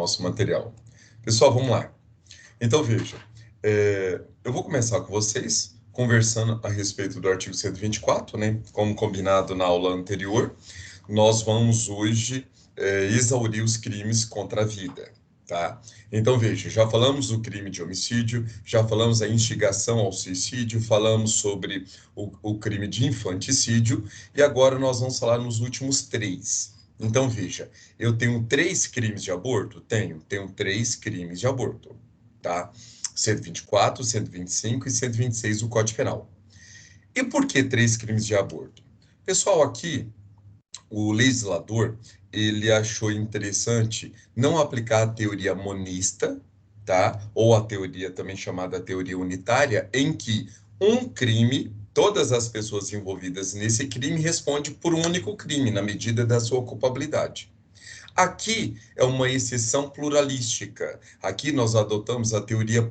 nosso material. Pessoal, vamos lá. Então, veja, eu vou começar com vocês conversando a respeito do artigo 124, né? Como combinado na aula anterior, nós vamos hoje exaurir os crimes contra a vida, tá? Então, veja, já falamos do crime de homicídio, já falamos da instigação ao suicídio, falamos sobre o crime de infanticídio, e agora nós vamos falar nos últimos três. Então, veja, eu tenho 3 crimes de aborto? Tenho 3 crimes de aborto, tá? 124, 125 e 126 do Código Penal. E por que 3 crimes de aborto? Pessoal, aqui, o legislador, ele achou interessante não aplicar a teoria monista, tá? Ou a teoria também chamada teoria unitária, em que um crime, todas as pessoas envolvidas nesse crime respondem por um único crime, na medida da sua culpabilidade. Aqui é uma exceção pluralística. Aqui nós adotamos a teoria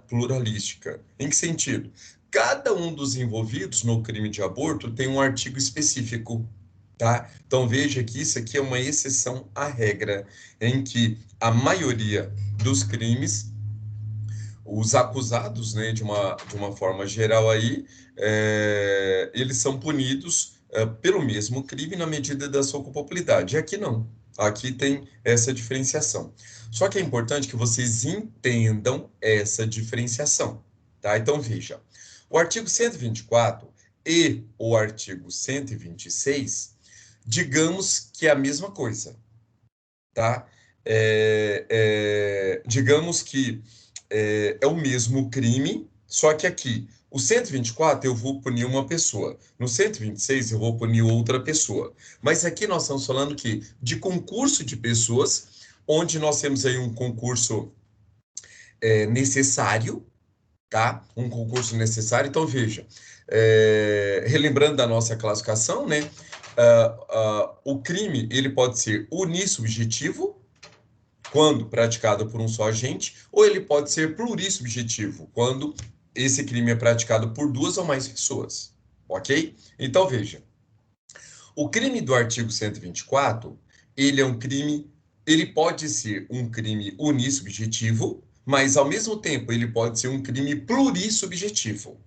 pluralística. Em que sentido? Cada um dos envolvidos no crime de aborto tem um artigo específico, tá? Então veja que isso aqui é uma exceção à regra, em que a maioria dos crimes, os acusados, né, de uma forma geral aí, eles são punidos pelo mesmo crime na medida da sua culpabilidade. E aqui não. Aqui tem essa diferenciação. Só que é importante que vocês entendam essa diferenciação, tá? Então, veja, o artigo 124 e o artigo 126, digamos que é a mesma coisa, tá? Digamos que é o mesmo crime, só que aqui, o 124 eu vou punir uma pessoa, no 126 eu vou punir outra pessoa. Mas aqui nós estamos falando que de concurso de pessoas, onde nós temos aí um concurso necessário, tá? Um concurso necessário. Então, veja, relembrando da nossa classificação, né? O crime, ele pode ser unissubjetivo, quando praticado por um só agente, ou ele pode ser plurissubjetivo, quando esse crime é praticado por 2 ou mais pessoas, ok? Então, veja, o crime do artigo 124, ele é um crime, ele pode ser um crime unissubjetivo, mas, ao mesmo tempo, ele pode ser um crime plurissubjetivo,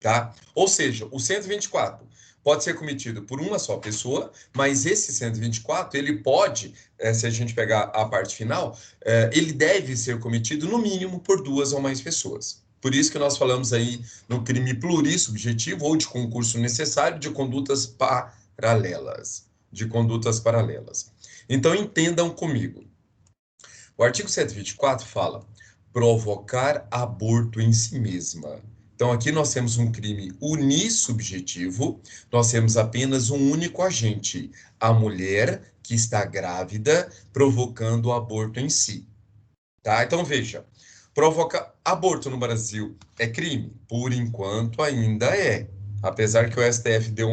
tá? Ou seja, o 124 pode ser cometido por uma só pessoa, mas esse 124, ele pode, se a gente pegar a parte final, ele deve ser cometido no mínimo por 2 ou mais pessoas. Por isso que nós falamos aí no crime plurissubjetivo ou de concurso necessário de condutas paralelas. De condutas paralelas. Então, entendam comigo. O artigo 124 fala provocar aborto em si mesma. Então, aqui nós temos um crime unissubjetivo, nós temos apenas um único agente, a mulher que está grávida, provocando o aborto em si. Tá? Então, veja, provocar aborto no Brasil é crime? Por enquanto, ainda é. Apesar que o STF deu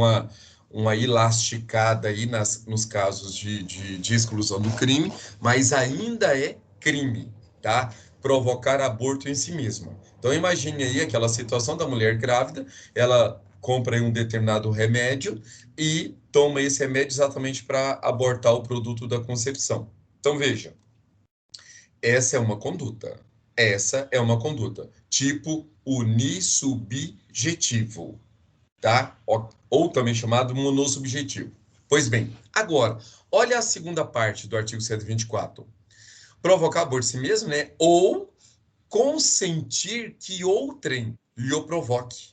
uma elasticada aí nos casos de exclusão do crime, mas ainda é crime, tá? Provocar aborto em si mesma. Então, imagine aí aquela situação da mulher grávida, ela compra aí um determinado remédio e toma esse remédio exatamente para abortar o produto da concepção. Então, veja, essa é uma conduta. Essa é uma conduta. Tipo unissubjetivo, tá? Ou também chamado monossubjetivo. Pois bem, agora, olha a segunda parte do artigo 124. Provocar por si mesmo, né? Ou consentir que outrem lhe o provoque.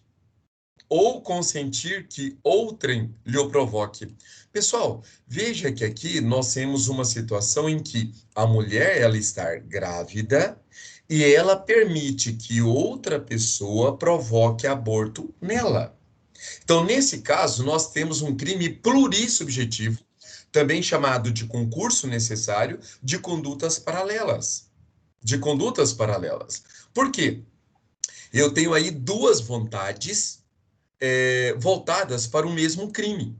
Ou consentir que outrem lhe o provoque. Pessoal, veja que aqui nós temos uma situação em que a mulher ela está grávida e ela permite que outra pessoa provoque aborto nela. Então, nesse caso, nós temos um crime plurissubjetivo, também chamado de concurso necessário, de condutas paralelas. De condutas paralelas. Por quê? Eu tenho aí 2 vontades voltadas para o mesmo crime.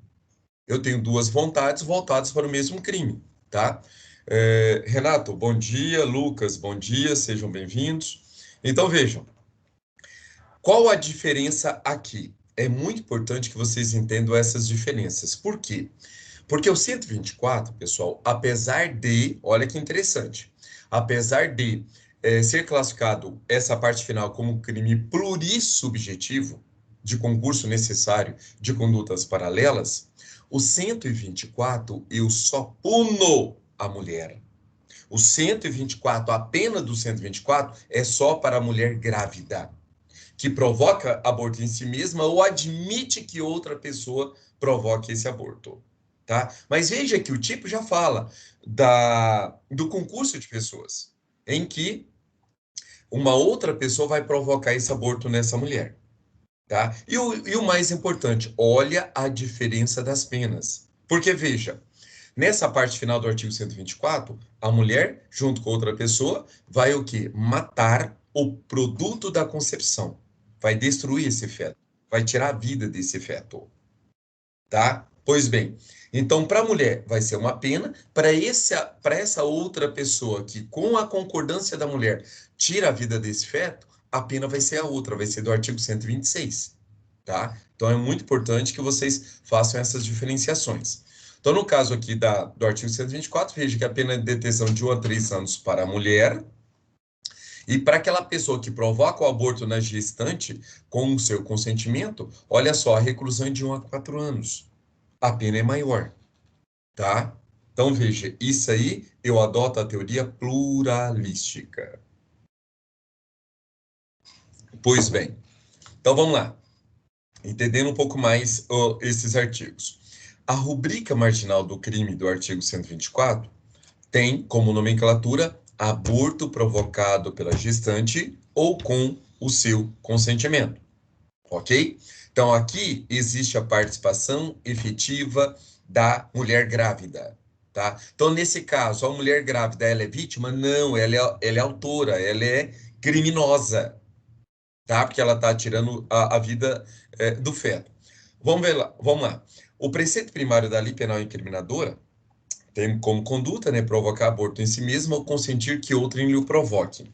Eu tenho 2 vontades voltadas para o mesmo crime, tá? Renato, bom dia. Lucas, bom dia. Sejam bem-vindos. Então, vejam. Qual a diferença aqui? É muito importante que vocês entendam essas diferenças. Por quê? Porque o 124, pessoal, apesar de, olha que interessante, apesar de ser classificado essa parte final como crime plurissubjetivo, de concurso necessário de condutas paralelas, o 124 eu só puno a mulher. O 124, a pena do 124 é só para a mulher grávida, que provoca aborto em si mesma ou admite que outra pessoa provoque esse aborto, tá? Mas veja que o tipo já fala do concurso de pessoas, em que uma outra pessoa vai provocar esse aborto nessa mulher, tá? E o mais importante, olha a diferença das penas. Porque, veja, nessa parte final do artigo 124, a mulher, junto com outra pessoa, vai o quê? Matar o produto da concepção. Vai destruir esse feto. Vai tirar a vida desse feto. Tá? Pois bem, então para a mulher vai ser uma pena, para essa outra pessoa que, com a concordância da mulher, tira a vida desse feto, a pena vai ser a outra, vai ser do artigo 126. Tá? Então é muito importante que vocês façam essas diferenciações. Então, no caso aqui do artigo 124, veja que a pena de detenção de 1 a 3 anos para a mulher, e para aquela pessoa que provoca o aborto na gestante com o seu consentimento, olha só, a reclusão é de 1 a 4 anos. A pena é maior, tá? Então, veja, isso aí eu adoto a teoria pluralística. Pois bem, então vamos lá. Entendendo um pouco mais esses artigos. A rubrica marginal do crime do artigo 124 tem como nomenclatura aborto provocado pela gestante ou com o seu consentimento, ok? Então, aqui existe a participação efetiva da mulher grávida, tá? Então, nesse caso, a mulher grávida, ela é vítima? Não, ela é autora, ela é criminosa, tá? Porque ela está tirando a vida do feto. Vamos ver lá, vamos lá. O preceito primário da lei penal incriminadora tem como conduta, né, provocar aborto em si mesmo ou consentir que outrem lhe o provoque.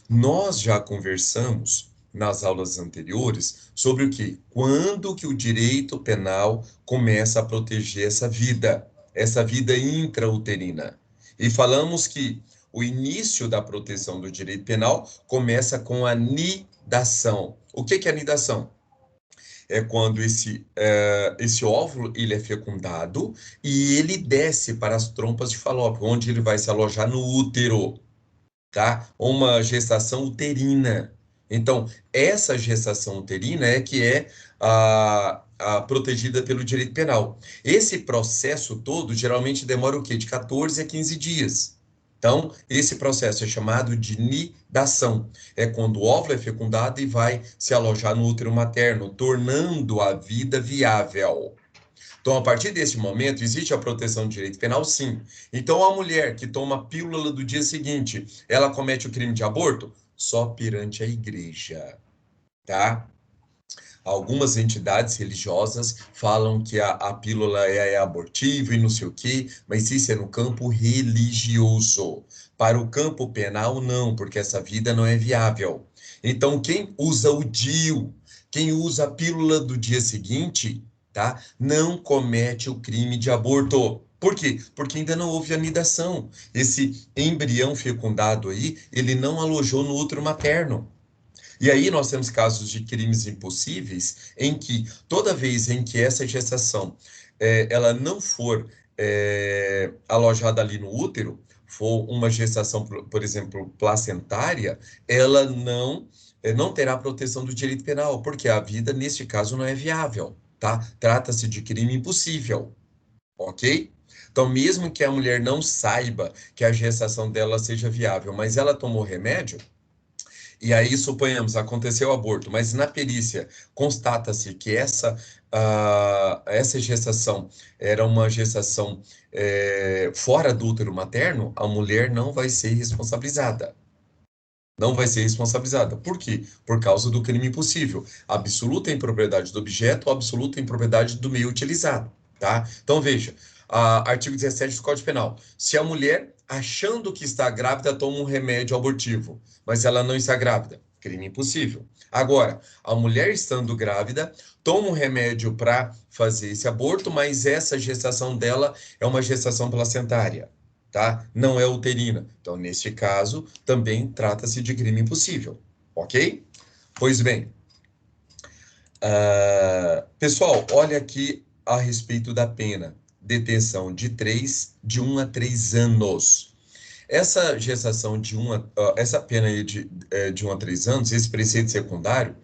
Nós já conversamos nas aulas anteriores sobre o que? Quando que o direito penal começa a proteger essa vida intrauterina. E falamos que o início da proteção do direito penal começa com a nidação. O que é a nidação? É quando esse óvulo ele é fecundado e ele desce para as trompas de Falópio, onde ele vai se alojar no útero, tá? Uma gestação uterina. Então, essa gestação uterina é que é a protegida pelo direito penal. Esse processo todo geralmente demora o quê? De 14 a 15 dias. Então, esse processo é chamado de nidação. É quando o óvulo é fecundado e vai se alojar no útero materno, tornando a vida viável. Então, a partir desse momento, existe a proteção do direito penal, sim. Então, a mulher que toma a pílula do dia seguinte, ela comete o crime de aborto? Só perante a igreja, tá? Algumas entidades religiosas falam que a pílula é abortiva e não sei o quê, mas isso é no campo religioso. Para o campo penal, não, porque essa vida não é viável. Então, quem usa o DIU, quem usa a pílula do dia seguinte, tá? Não comete o crime de aborto. Por quê? Porque ainda não houve anidação. Esse embrião fecundado aí, ele não alojou no útero materno. E aí nós temos casos de crimes impossíveis em que toda vez em que essa gestação ela não for alojada ali no útero, for uma gestação, por exemplo, placentária, ela não terá proteção do direito penal, porque a vida, neste caso, não é viável, tá? Trata-se de crime impossível, ok? Então, mesmo que a mulher não saiba que a gestação dela seja viável, mas ela tomou remédio, e aí, suponhamos, aconteceu o aborto, mas na perícia constata-se que essa gestação era uma gestação fora do útero materno, a mulher não vai ser responsabilizada. Não vai ser responsabilizada. Por quê? Por causa do crime impossível. Absoluta impropriedade do objeto ou absoluta impropriedade do meio utilizado, tá? Então, veja, artigo 17 do Código Penal. Se a mulher, achando que está grávida, toma um remédio abortivo, mas ela não está grávida, crime impossível. Agora, a mulher estando grávida, toma um remédio para fazer esse aborto, mas essa gestação dela é uma gestação placentária, tá? Não é uterina. Então, neste caso, também trata-se de crime impossível, ok? Pois bem, pessoal, olha aqui a respeito da pena. Detenção de 1 a 3 anos. Essa gestação essa pena aí de 1 a 3 anos, esse preceito secundário,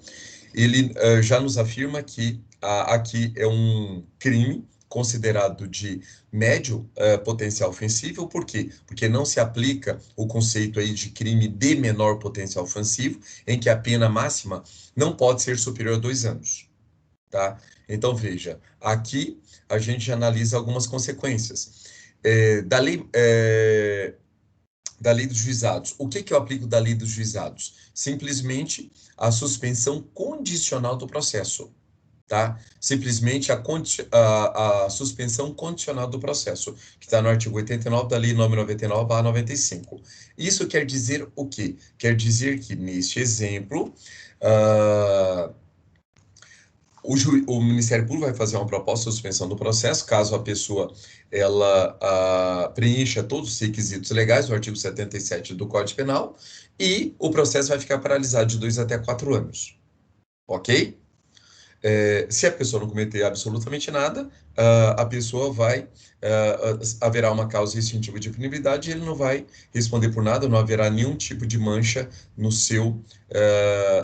ele já nos afirma que aqui é um crime considerado de médio potencial ofensivo. Por quê? Porque não se aplica o conceito aí de crime de menor potencial ofensivo, em que a pena máxima não pode ser superior a 2 anos, tá? Então, veja, aqui a gente analisa algumas consequências. Da lei dos juizados. O que eu aplico da lei dos juizados? Simplesmente a suspensão condicional do processo, tá? Simplesmente a suspensão condicional do processo, que está no artigo 89 da Lei nº 99/95. Isso quer dizer o quê? Quer dizer que, neste exemplo, o Ministério Público vai fazer uma proposta de suspensão do processo, caso a pessoa preencha todos os requisitos legais do artigo 77 do Código Penal, e o processo vai ficar paralisado de 2 até 4 anos, ok? Se a pessoa não cometer absolutamente nada, a pessoa haverá uma causa extintiva de punibilidade e ele não vai responder por nada, não haverá nenhum tipo de mancha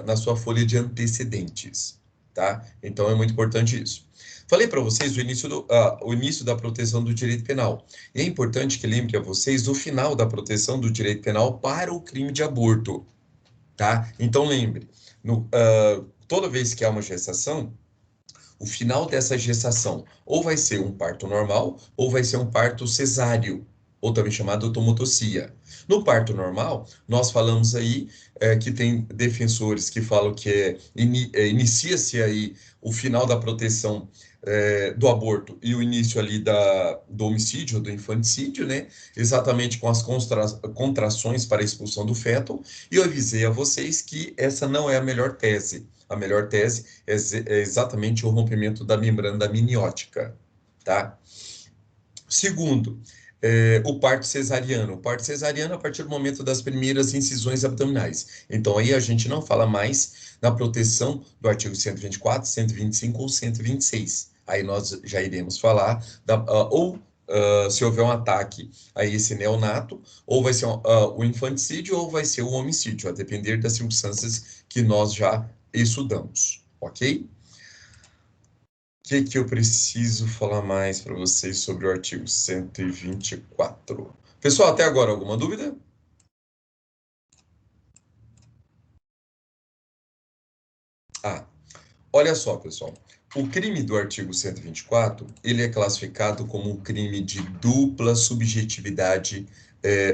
na sua folha de antecedentes, tá? Então é muito importante isso. Falei para vocês o início da proteção do direito penal. E é importante que lembre a vocês o final da proteção do direito penal para o crime de aborto, tá? Então lembre, toda vez que há uma gestação, o final dessa gestação ou vai ser um parto normal ou vai ser um parto cesáreo, ou também chamado tomotossia. No parto normal, nós falamos aí que tem defensores que falam que inicia-se aí o final da proteção do aborto e o início ali do homicídio, do infanticídio, né? Exatamente com as contrações para a expulsão do feto. E eu avisei a vocês que essa não é a melhor tese. A melhor tese é exatamente o rompimento da membrana da amniótica, tá? Segundo, o parto cesariano. O parto cesariano a partir do momento das primeiras incisões abdominais. Então, aí a gente não fala mais na proteção do artigo 124, 125 ou 126. Aí nós já iremos falar se houver um ataque a esse neonato, ou vai ser o infanticídio ou vai ser o homicídio, a depender das circunstâncias que nós já estudamos, ok? O que eu preciso falar mais para vocês sobre o artigo 124? Pessoal, até agora, alguma dúvida? Olha só, pessoal. O crime do artigo 124, ele é classificado como um crime de dupla subjetividade,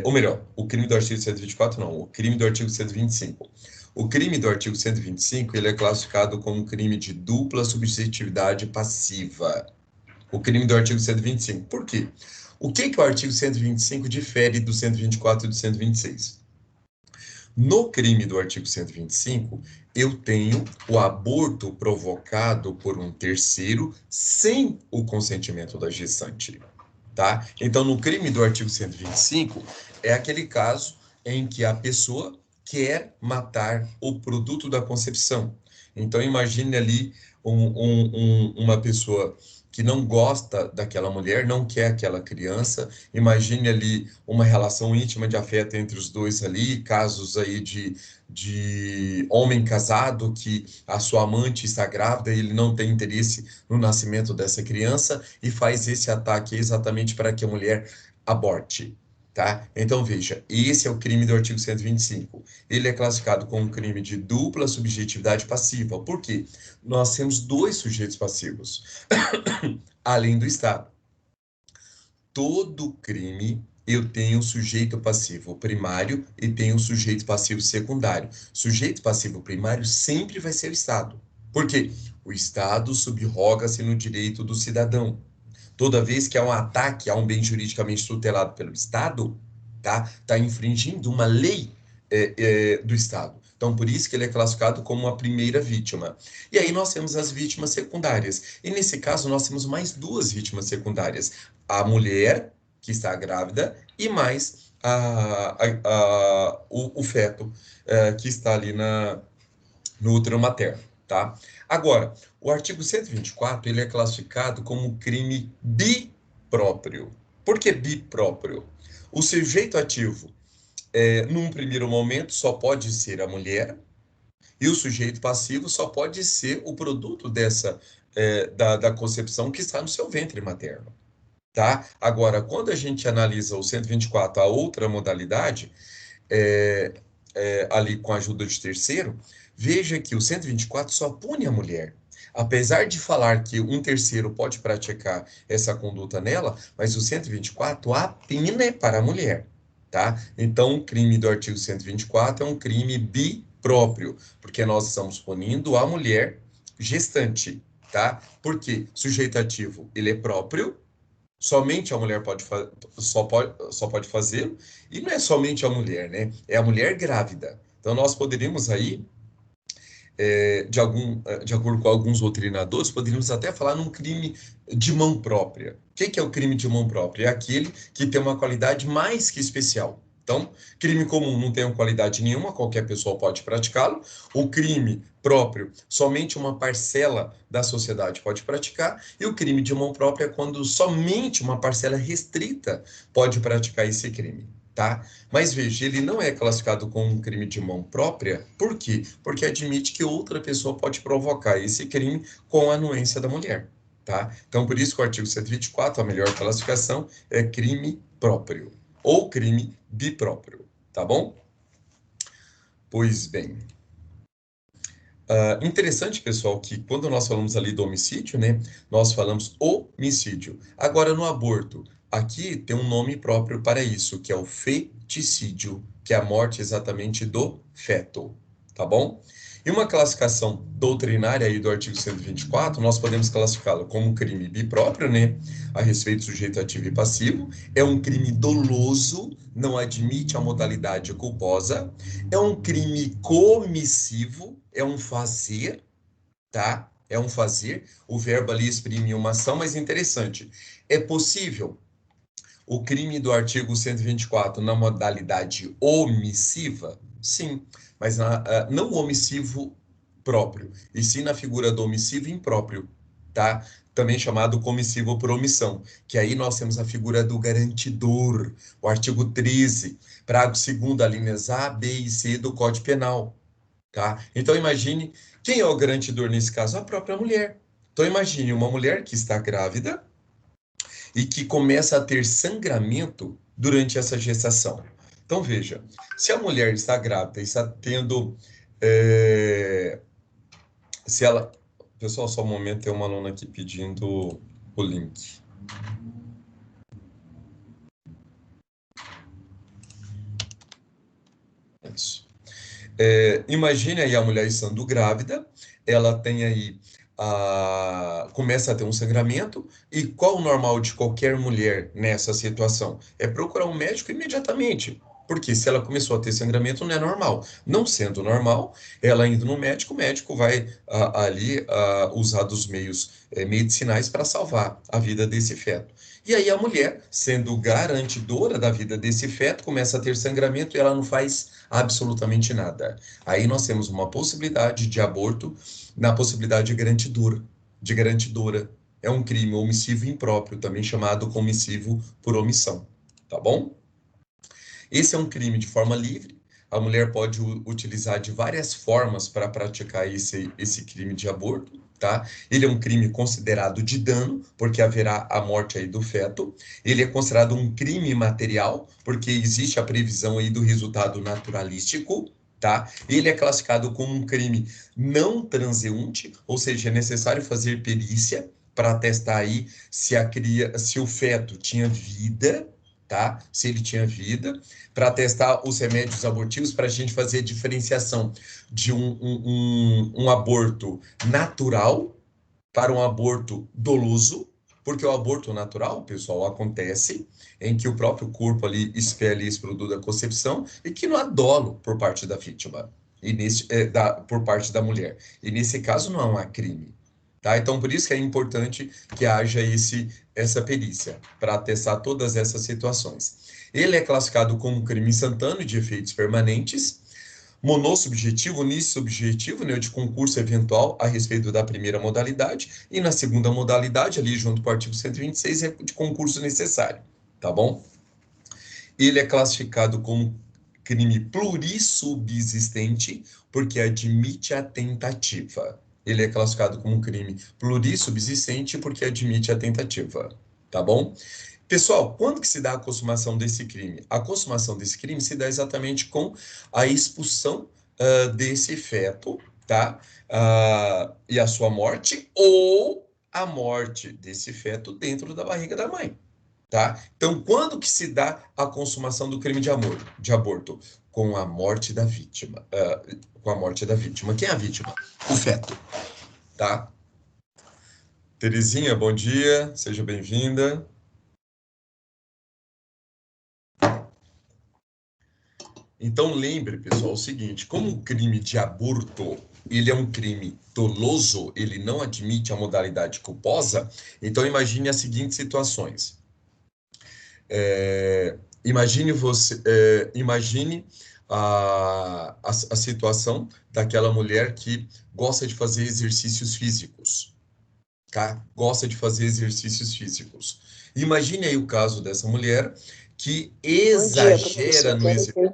ou melhor, o crime do artigo 124 não, o crime do artigo 125. O crime do artigo 125, ele é classificado como um crime de dupla subjetividade passiva. O crime do artigo 125. Por quê? O que o artigo 125 difere do 124 e do 126? No crime do artigo 125, eu tenho o aborto provocado por um terceiro sem o consentimento da gestante, tá? Então, no crime do artigo 125, é aquele caso em que a pessoa quer matar o produto da concepção. Então, imagine ali uma pessoa que não gosta daquela mulher, não quer aquela criança. Imagine ali uma relação íntima de afeto entre os dois ali, casos aí de homem casado que a sua amante está grávida e ele não tem interesse no nascimento dessa criança e faz esse ataque exatamente para que a mulher aborte. Tá? Então, veja, esse é o crime do artigo 125. Ele é classificado como um crime de dupla subjetividade passiva. Por quê? Nós temos dois sujeitos passivos, além do Estado. Todo crime eu tenho um sujeito passivo primário e tenho um sujeito passivo secundário. Sujeito passivo primário sempre vai ser o Estado. Por quê? O Estado subroga-se no direito do cidadão. Toda vez que há um ataque a um bem juridicamente tutelado pelo Estado, tá infringindo uma lei do Estado. Então, por isso que ele é classificado como a primeira vítima. E aí nós temos as vítimas secundárias. E nesse caso, nós temos mais duas vítimas secundárias. A mulher que está grávida e mais o feto que está ali no útero materno, tá? Agora, o artigo 124, ele é classificado como crime bipróprio. Por que bipróprio? O sujeito ativo, num primeiro momento, só pode ser a mulher, e o sujeito passivo só pode ser o produto da concepção que está no seu ventre materno, tá? Agora, quando a gente analisa o 124, a outra modalidade, é, ali com a ajuda de terceiro, veja que o 124 só pune a mulher. Apesar de falar que um terceiro pode praticar essa conduta nela, mas o 124, a pena é para a mulher, tá? Então, o crime do artigo 124 é um crime bipróprio, porque nós estamos punindo a mulher gestante, tá? Porque sujeito ativo, ele é próprio, somente a mulher só pode fazê-lo, e não é somente a mulher, né? É a mulher grávida. Então, nós poderíamos aí, de acordo com alguns doutrinadores, poderíamos até falar num crime de mão própria. O que é o crime de mão própria? É aquele que tem uma qualidade mais que especial. Então, crime comum não tem uma qualidade nenhuma, qualquer pessoa pode praticá-lo. O crime próprio, somente uma parcela da sociedade pode praticar. E o crime de mão própria é quando somente uma parcela restrita pode praticar esse crime, tá? Mas veja, ele não é classificado como um crime de mão própria. Por quê? Porque admite que outra pessoa pode provocar esse crime com a anuência da mulher, tá? Então, por isso que o artigo 124, a melhor classificação é crime próprio ou crime bipróprio, tá bom? Pois bem. Interessante, pessoal, que quando nós falamos ali do homicídio, né, nós falamos homicídio. Agora, no aborto, aqui tem um nome próprio para isso, que é o feticídio, que é a morte exatamente do feto, tá bom? E uma classificação doutrinária aí do artigo 124, nós podemos classificá-lo como um crime bipróprio, né, a respeito do sujeito ativo e passivo, é um crime doloso, não admite a modalidade culposa, é um crime comissivo, é um fazer, tá? É um fazer. O verbo ali exprime uma ação, mas interessante. É possível o crime do artigo 124 na modalidade omissiva? Sim, mas não o omissivo próprio, e sim na figura do omissivo impróprio, tá? Também chamado comissivo por omissão, que aí nós temos a figura do garantidor, o artigo 13, parágrafo 2º, alíneas A, B e C do Código Penal, tá? Então imagine, quem é o garantidor nesse caso? A própria mulher. Então imagine uma mulher que está grávida e que começa a ter sangramento durante essa gestação. Então veja, se a mulher está grávida e está tendo, se ela, pessoal, só um momento, tem uma aluna aqui pedindo o link. Isso. Imagine aí a mulher estando grávida, ela tem aí, começa a ter um sangramento, e qual o normal de qualquer mulher nessa situação? É procurar um médico imediatamente, porque se ela começou a ter sangramento, não é normal. Não sendo normal, ela indo no médico, o médico vai ali usar dos meios medicinais para salvar a vida desse feto. E aí a mulher, sendo garantidora da vida desse feto, começa a ter sangramento e ela não faz absolutamente nada. Aí nós temos uma possibilidade de aborto na possibilidade de garantidora. É um crime omissivo impróprio, também chamado comissivo por omissão, tá bom? Esse é um crime de forma livre. A mulher pode utilizar de várias formas para praticar esse crime de aborto, tá? Ele é um crime considerado de dano, porque haverá a morte aí do feto. Ele é considerado um crime material, porque existe a previsão aí do resultado naturalístico, tá? Ele é classificado como um crime não transeunte, ou seja, é necessário fazer perícia para testar aí se o feto tinha vida, tá? Se ele tinha vida, para testar os remédios abortivos, para a gente fazer a diferenciação de um aborto natural para um aborto doloso, porque o aborto natural, pessoal, acontece em que o próprio corpo ali expele esse produto da concepção e que não há dolo por parte da vítima, por parte da mulher. E nesse caso não há crime. Tá? Então, por isso que é importante que haja essa perícia, para atestar todas essas situações. Ele é classificado como crime instantâneo de efeitos permanentes, monossubjetivo, unissubjetivo, né, de concurso eventual a respeito da primeira modalidade, e na segunda modalidade, ali junto com o artigo 126, é de concurso necessário, tá bom? Ele é classificado como crime plurissubsistente, porque admite a tentativa. Ele é classificado como crime plurissubsistente, porque admite a tentativa, tá bom? Pessoal, quando que se dá a consumação desse crime? A consumação desse crime se dá exatamente com a expulsão desse feto, tá? E a sua morte, ou a morte desse feto dentro da barriga da mãe, tá? Então, quando que se dá a consumação do crime de aborto? Com a morte da vítima. Com a morte da vítima. Quem é a vítima? O feto, tá? Terezinha, bom dia, seja bem-vinda. Então lembre, pessoal, o seguinte, como o crime de aborto, ele é um crime doloso, ele não admite a modalidade culposa, então imagine as seguintes situações. Imagine a situação daquela mulher que gosta de fazer exercícios físicos, tá? Gosta de fazer exercícios físicos. Imagine aí o caso dessa mulher que Bom dia, exagera professor. no exercício.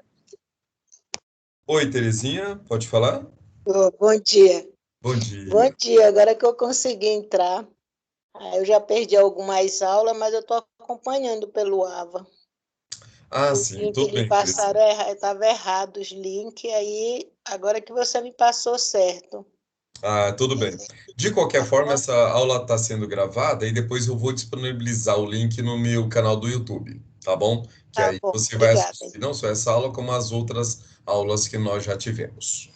Oi, Terezinha, pode falar? Bom dia. Bom Bom dia. dia. Agora que eu consegui entrar, eu já perdi algumas aulas, mas eu estou acompanhando pelo AVA. Ah, Os sim, links tudo me bem, passaram, Terezinha. estava errado os links, aí agora que você me passou certo. Ah, tudo bem. De qualquer forma, essa aula está sendo gravada e depois eu vou disponibilizar o link no meu canal do YouTube, tá bom? Que Tá aí bom, você vai obrigada. assistir não só essa aula, como as outras aulas que nós já tivemos.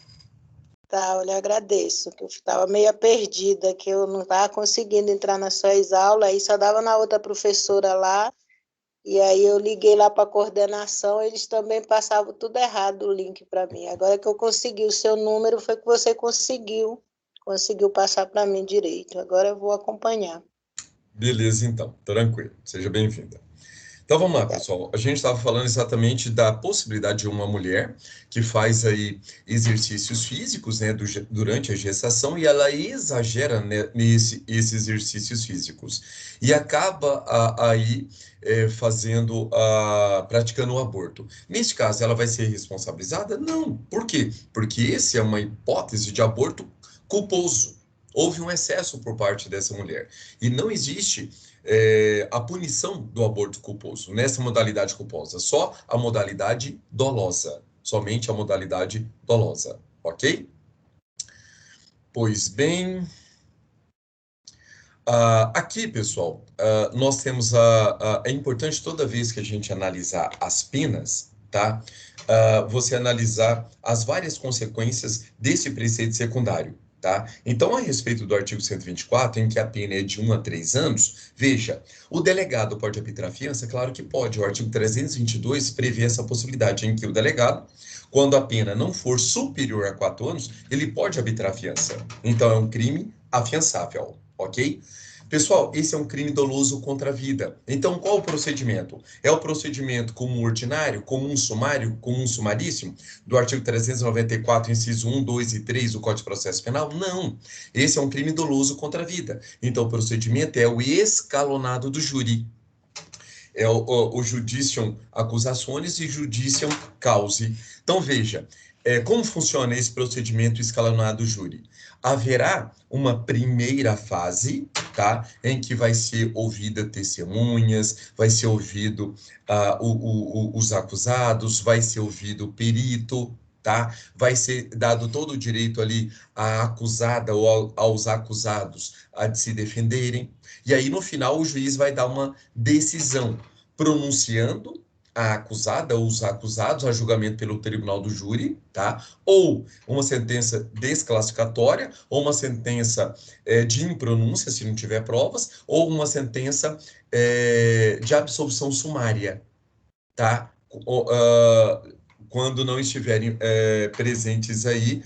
Tá, eu lhe agradeço, que eu estava meio perdida, que eu não estava conseguindo entrar nas suas aulas, aí só dava na outra professora lá. E aí eu liguei lá para a coordenação, eles também passavam tudo errado o link para mim. Agora que eu consegui o seu número, foi que você conseguiu passar para mim direito. Agora eu vou acompanhar. Beleza, então, tranquilo. Seja bem-vinda. Então vamos lá, Obrigada. pessoal. A gente estava falando exatamente da possibilidade de uma mulher que faz aí exercícios físicos, né, durante a gestação e ela exagera, né, esses exercícios físicos e acaba aí praticando o aborto. Neste caso, ela vai ser responsabilizada? Não. Por quê? Porque esse é uma hipótese de aborto culposo. Houve um excesso por parte dessa mulher e não existe a punição do aborto culposo, nessa modalidade culposa, só a modalidade dolosa, somente a modalidade dolosa, ok? Pois bem, aqui, pessoal, nós temos é importante toda vez que a gente analisar as penas, tá? Você analisar as várias consequências desse preceito secundário. Tá? Então, a respeito do artigo 124, em que a pena é de 1 a 3 anos, veja, o delegado pode arbitrar fiança? Claro que pode. O artigo 322 prevê essa possibilidade em que o delegado, quando a pena não for superior a 4 anos, ele pode arbitrar fiança. Então, é um crime afiançável, ok? Pessoal, esse é um crime doloso contra a vida. Então, qual o procedimento? É o procedimento comum ordinário, comum sumário, comum sumaríssimo, do artigo 394, inciso 1, 2 e 3 do Código de Processo Penal? Não. Esse é um crime doloso contra a vida. Então, o procedimento é o escalonado do júri. É o judicium accusationis e judicium causae. Então, veja, como funciona esse procedimento escalonado do júri? Haverá uma primeira fase, tá, em que vai ser ouvida testemunhas, vai ser ouvido os acusados, vai ser ouvido o perito, tá? Vai ser dado todo o direito ali à acusada ou aos acusados a de se defenderem. E aí, no final, o juiz vai dar uma decisão, pronunciando a acusada ou os acusados a julgamento pelo tribunal do júri, tá? Ou uma sentença desclassificatória, ou uma sentença de impronúncia, se não tiver provas, ou uma sentença de absolvição sumária, tá? Quando não estiverem presentes aí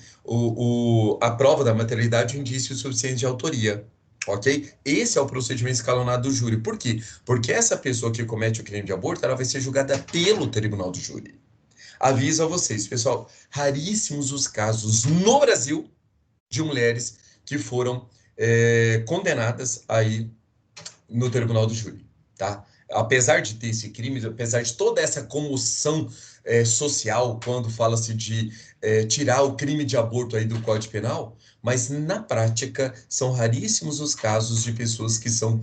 a prova da materialidade e indícios suficientes de autoria, Ok? Esse é o procedimento escalonado do júri. Por quê? Porque essa pessoa que comete o crime de aborto, ela vai ser julgada pelo tribunal do júri. Aviso a vocês, pessoal, raríssimos os casos no Brasil de mulheres que foram condenadas aí no tribunal do júri, tá? Apesar de ter esse crime, apesar de toda essa comoção social, quando fala-se de tirar o crime de aborto aí do Código Penal, mas na prática são raríssimos os casos de pessoas que são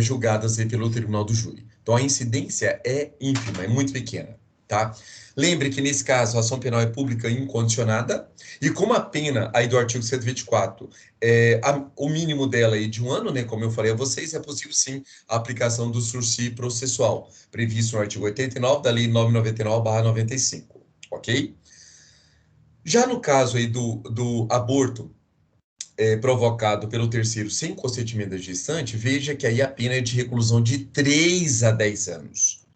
julgadas aí pelo tribunal do júri. Então a incidência é ínfima, é muito pequena, tá? Lembre que nesse caso a ação penal é pública e incondicionada, e como a pena aí do artigo 124 o mínimo dela aí de 1 ano, né, como eu falei a vocês, é possível sim a aplicação do sursi processual, previsto no artigo 89 da Lei 999/95, ok? Já no caso aí do aborto provocado pelo terceiro sem consentimento da gestante, veja que aí a pena é de reclusão de 3 a 10 anos.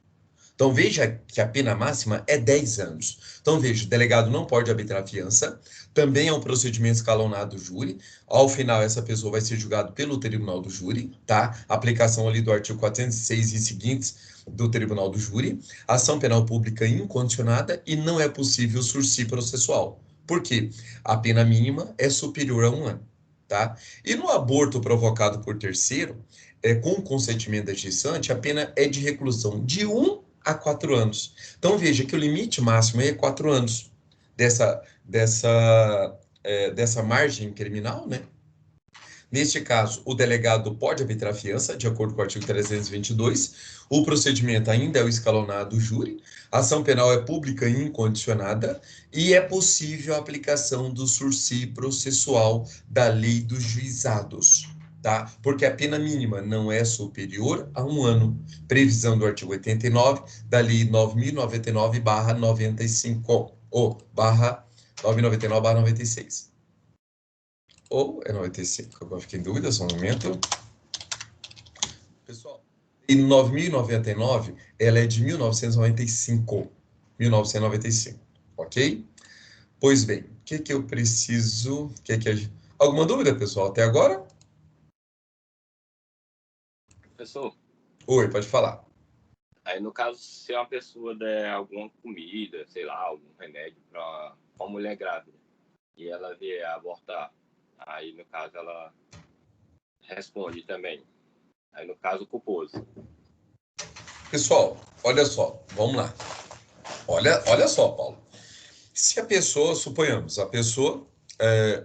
Então, veja que a pena máxima é 10 anos. Então, veja, o delegado não pode arbitrar a fiança, também é um procedimento escalonado do júri. Ao final, essa pessoa vai ser julgada pelo tribunal do júri, tá? Aplicação ali do artigo 406 e seguintes do tribunal do júri. Ação penal pública incondicionada e não é possível sursi processual. Por quê? A pena mínima é superior a 1 ano, tá? E no aborto provocado por terceiro, com consentimento da gestante, a pena é de reclusão de 1 a 4 anos. Então, veja que o limite máximo é 4 anos dessa margem criminal, né? Neste caso, o delegado pode arbitrar a fiança, de acordo com o artigo 322. O procedimento ainda é o escalonado do júri. A ação penal é pública e incondicionada e é possível a aplicação do sursi processual da lei dos juizados, tá? Porque a pena mínima não é superior a 1 ano. Previsão do artigo 89 da lei 9.099/95, ou barra 999/96. Ou é 95? Agora fiquei em dúvida, só um momento. Pessoal, em 9.099, ela é de 1995. 1995, ok? Pois bem, o que eu preciso... Alguma dúvida, pessoal, até agora? Professor, Oi, pode falar. aí no caso, se uma pessoa der alguma comida, sei lá, algum remédio para uma mulher grávida e ela vier a abortar, aí no caso ela responde também. Aí no caso, culposo. Pessoal, olha só, vamos lá. Olha só, Paulo. Se a pessoa, suponhamos, a pessoa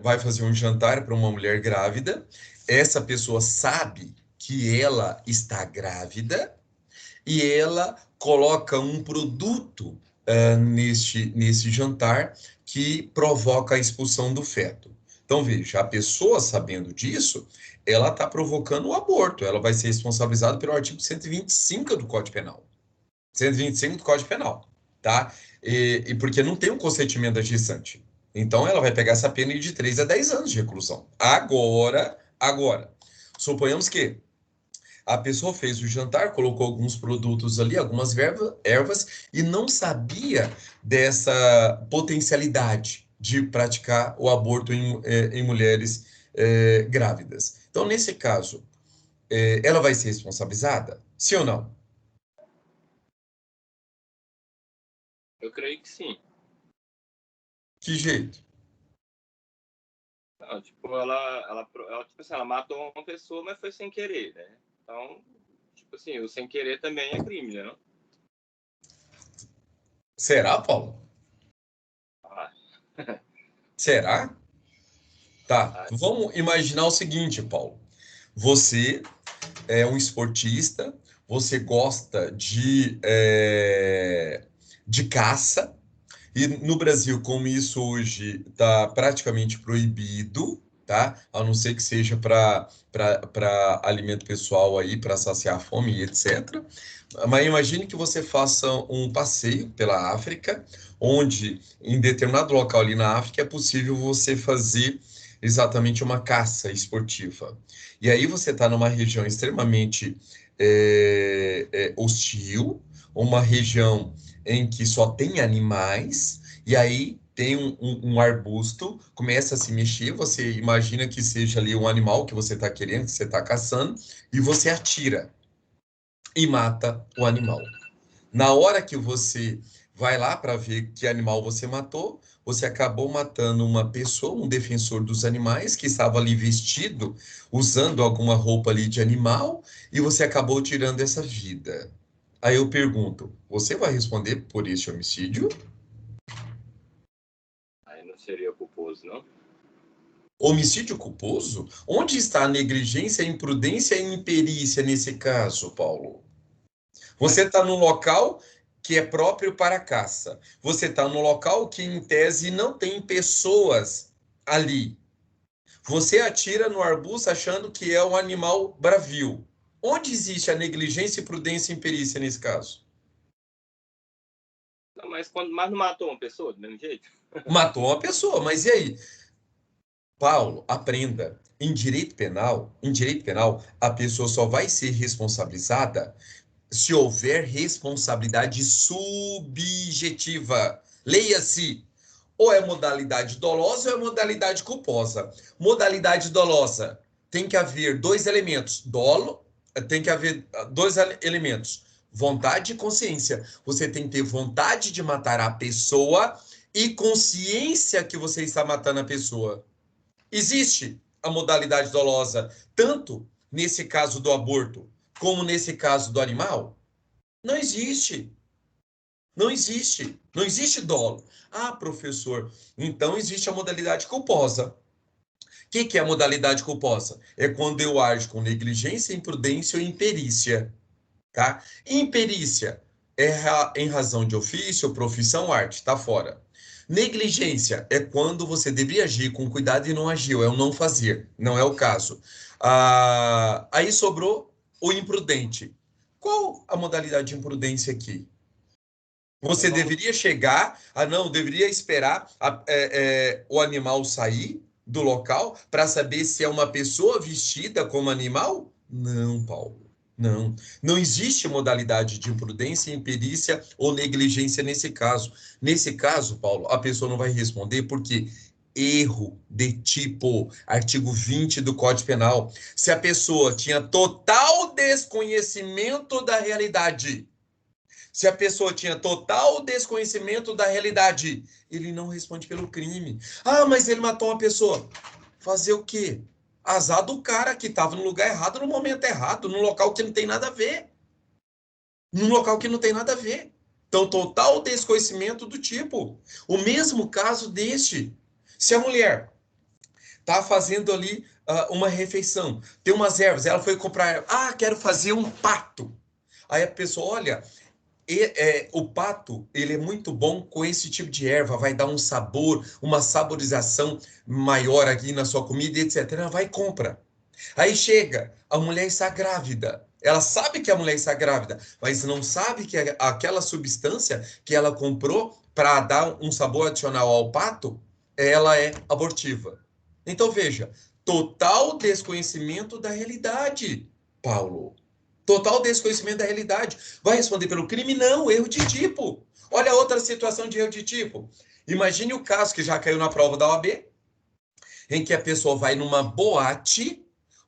vai fazer um jantar para uma mulher grávida, essa pessoa sabe que ela está grávida e ela coloca um produto nesse jantar que provoca a expulsão do feto. Então, veja, a pessoa sabendo disso, ela está provocando o aborto. Ela vai ser responsabilizada pelo artigo 125 do Código Penal. 125 do Código Penal, tá? E porque não tem um consentimento da gestante. Então, ela vai pegar essa pena de 3 a 10 anos de reclusão. Agora, suponhamos que a pessoa fez o jantar, colocou alguns produtos ali, algumas ervas, e não sabia dessa potencialidade de praticar o aborto em mulheres grávidas. Então, nesse caso, ela vai ser responsabilizada? Sim ou não? Eu creio que sim. Que jeito? Não, tipo, tipo assim, ela matou uma pessoa, mas foi sem querer, né? Então, tipo assim, o sem querer também é crime, né? Não? Será, Paulo? Ah, Será? Tá. Vamos imaginar o seguinte, Paulo. Você é um esportista, você gosta de caça, e no Brasil, como isso hoje está praticamente proibido, tá? A não ser que seja para alimento pessoal aí, para saciar a fome e etc. Mas imagine que você faça um passeio pela África, onde em determinado local ali na África é possível você fazer exatamente uma caça esportiva. E aí você está numa região extremamente hostil, uma região em que só tem animais, e aí tem um arbusto, começa a se mexer, você imagina que seja ali um animal que você está querendo, que você está caçando, e você atira e mata o animal. Na hora que você vai lá para ver que animal você matou, você acabou matando uma pessoa, um defensor dos animais, que estava ali vestido, usando alguma roupa ali de animal, e você acabou tirando essa vida. Aí eu pergunto, você vai responder por esse homicídio? Aí não seria culposo, não? Homicídio culposo? Onde está a negligência, a imprudência e a imperícia nesse caso, Paulo? Você está no local que é próprio para caça. Você está no local que, em tese, não tem pessoas ali. Você atira no arbusto achando que é um animal bravio. Onde existe a negligência, prudência e imperícia nesse caso? Não, mas não matou uma pessoa do mesmo jeito? Matou uma pessoa, mas e aí? Paulo, aprenda. Em direito penal, a pessoa só vai ser responsabilizada se houver responsabilidade subjetiva. Leia-se. Ou é modalidade dolosa ou é modalidade culposa. Modalidade dolosa tem que haver dois elementos. Dolo, tem que haver dois elementos. Vontade e consciência. Você tem que ter vontade de matar a pessoa e consciência que você está matando a pessoa. Existe a modalidade dolosa tanto nesse caso do aborto como nesse caso do animal? Não existe. Não existe. Não existe dolo. Ah, professor, então existe a modalidade culposa. O que é a modalidade culposa? É quando eu ajo com negligência, imprudência ou imperícia. Tá? Imperícia é em razão de ofício, profissão, arte, está fora. Negligência é quando você deveria agir com cuidado e não agiu, é o não fazer, não é o caso. Aí sobrou o imprudente. Qual a modalidade de imprudência aqui? Você deveria chegar, não, deveria esperar o animal sair do local para saber se é uma pessoa vestida como animal? Não, Paulo. Não. Não existe modalidade de imprudência, imperícia ou negligência nesse caso. Nesse caso, Paulo, a pessoa não vai responder porque erro de tipo, artigo 20 do Código Penal. Se a pessoa tinha total desconhecimento da realidade, se a pessoa tinha total desconhecimento da realidade, ele não responde pelo crime. Ah, mas ele matou uma pessoa. Fazer o quê? Azar do cara que estava no lugar errado, no momento errado, num local que não tem nada a ver. Num local que não tem nada a ver. Então, total desconhecimento do tipo. O mesmo caso deste. Se a mulher está fazendo ali uma refeição, tem umas ervas, ela foi comprar, quero fazer um pato. Aí a pessoa, olha, o pato, ele é muito bom com esse tipo de erva, vai dar um sabor, uma saborização maior aqui na sua comida, etc. Ela vai e compra. Aí chega, a mulher está grávida. Ela sabe que a mulher está grávida, mas não sabe que aquela substância que ela comprou para dar um sabor adicional ao pato, ela é abortiva. Então veja, total desconhecimento da realidade, Paulo. Total desconhecimento da realidade. Vai responder pelo crime? Não, erro de tipo. Olha outra situação de erro de tipo. Imagine o caso que já caiu na prova da OAB, em que a pessoa vai numa boate,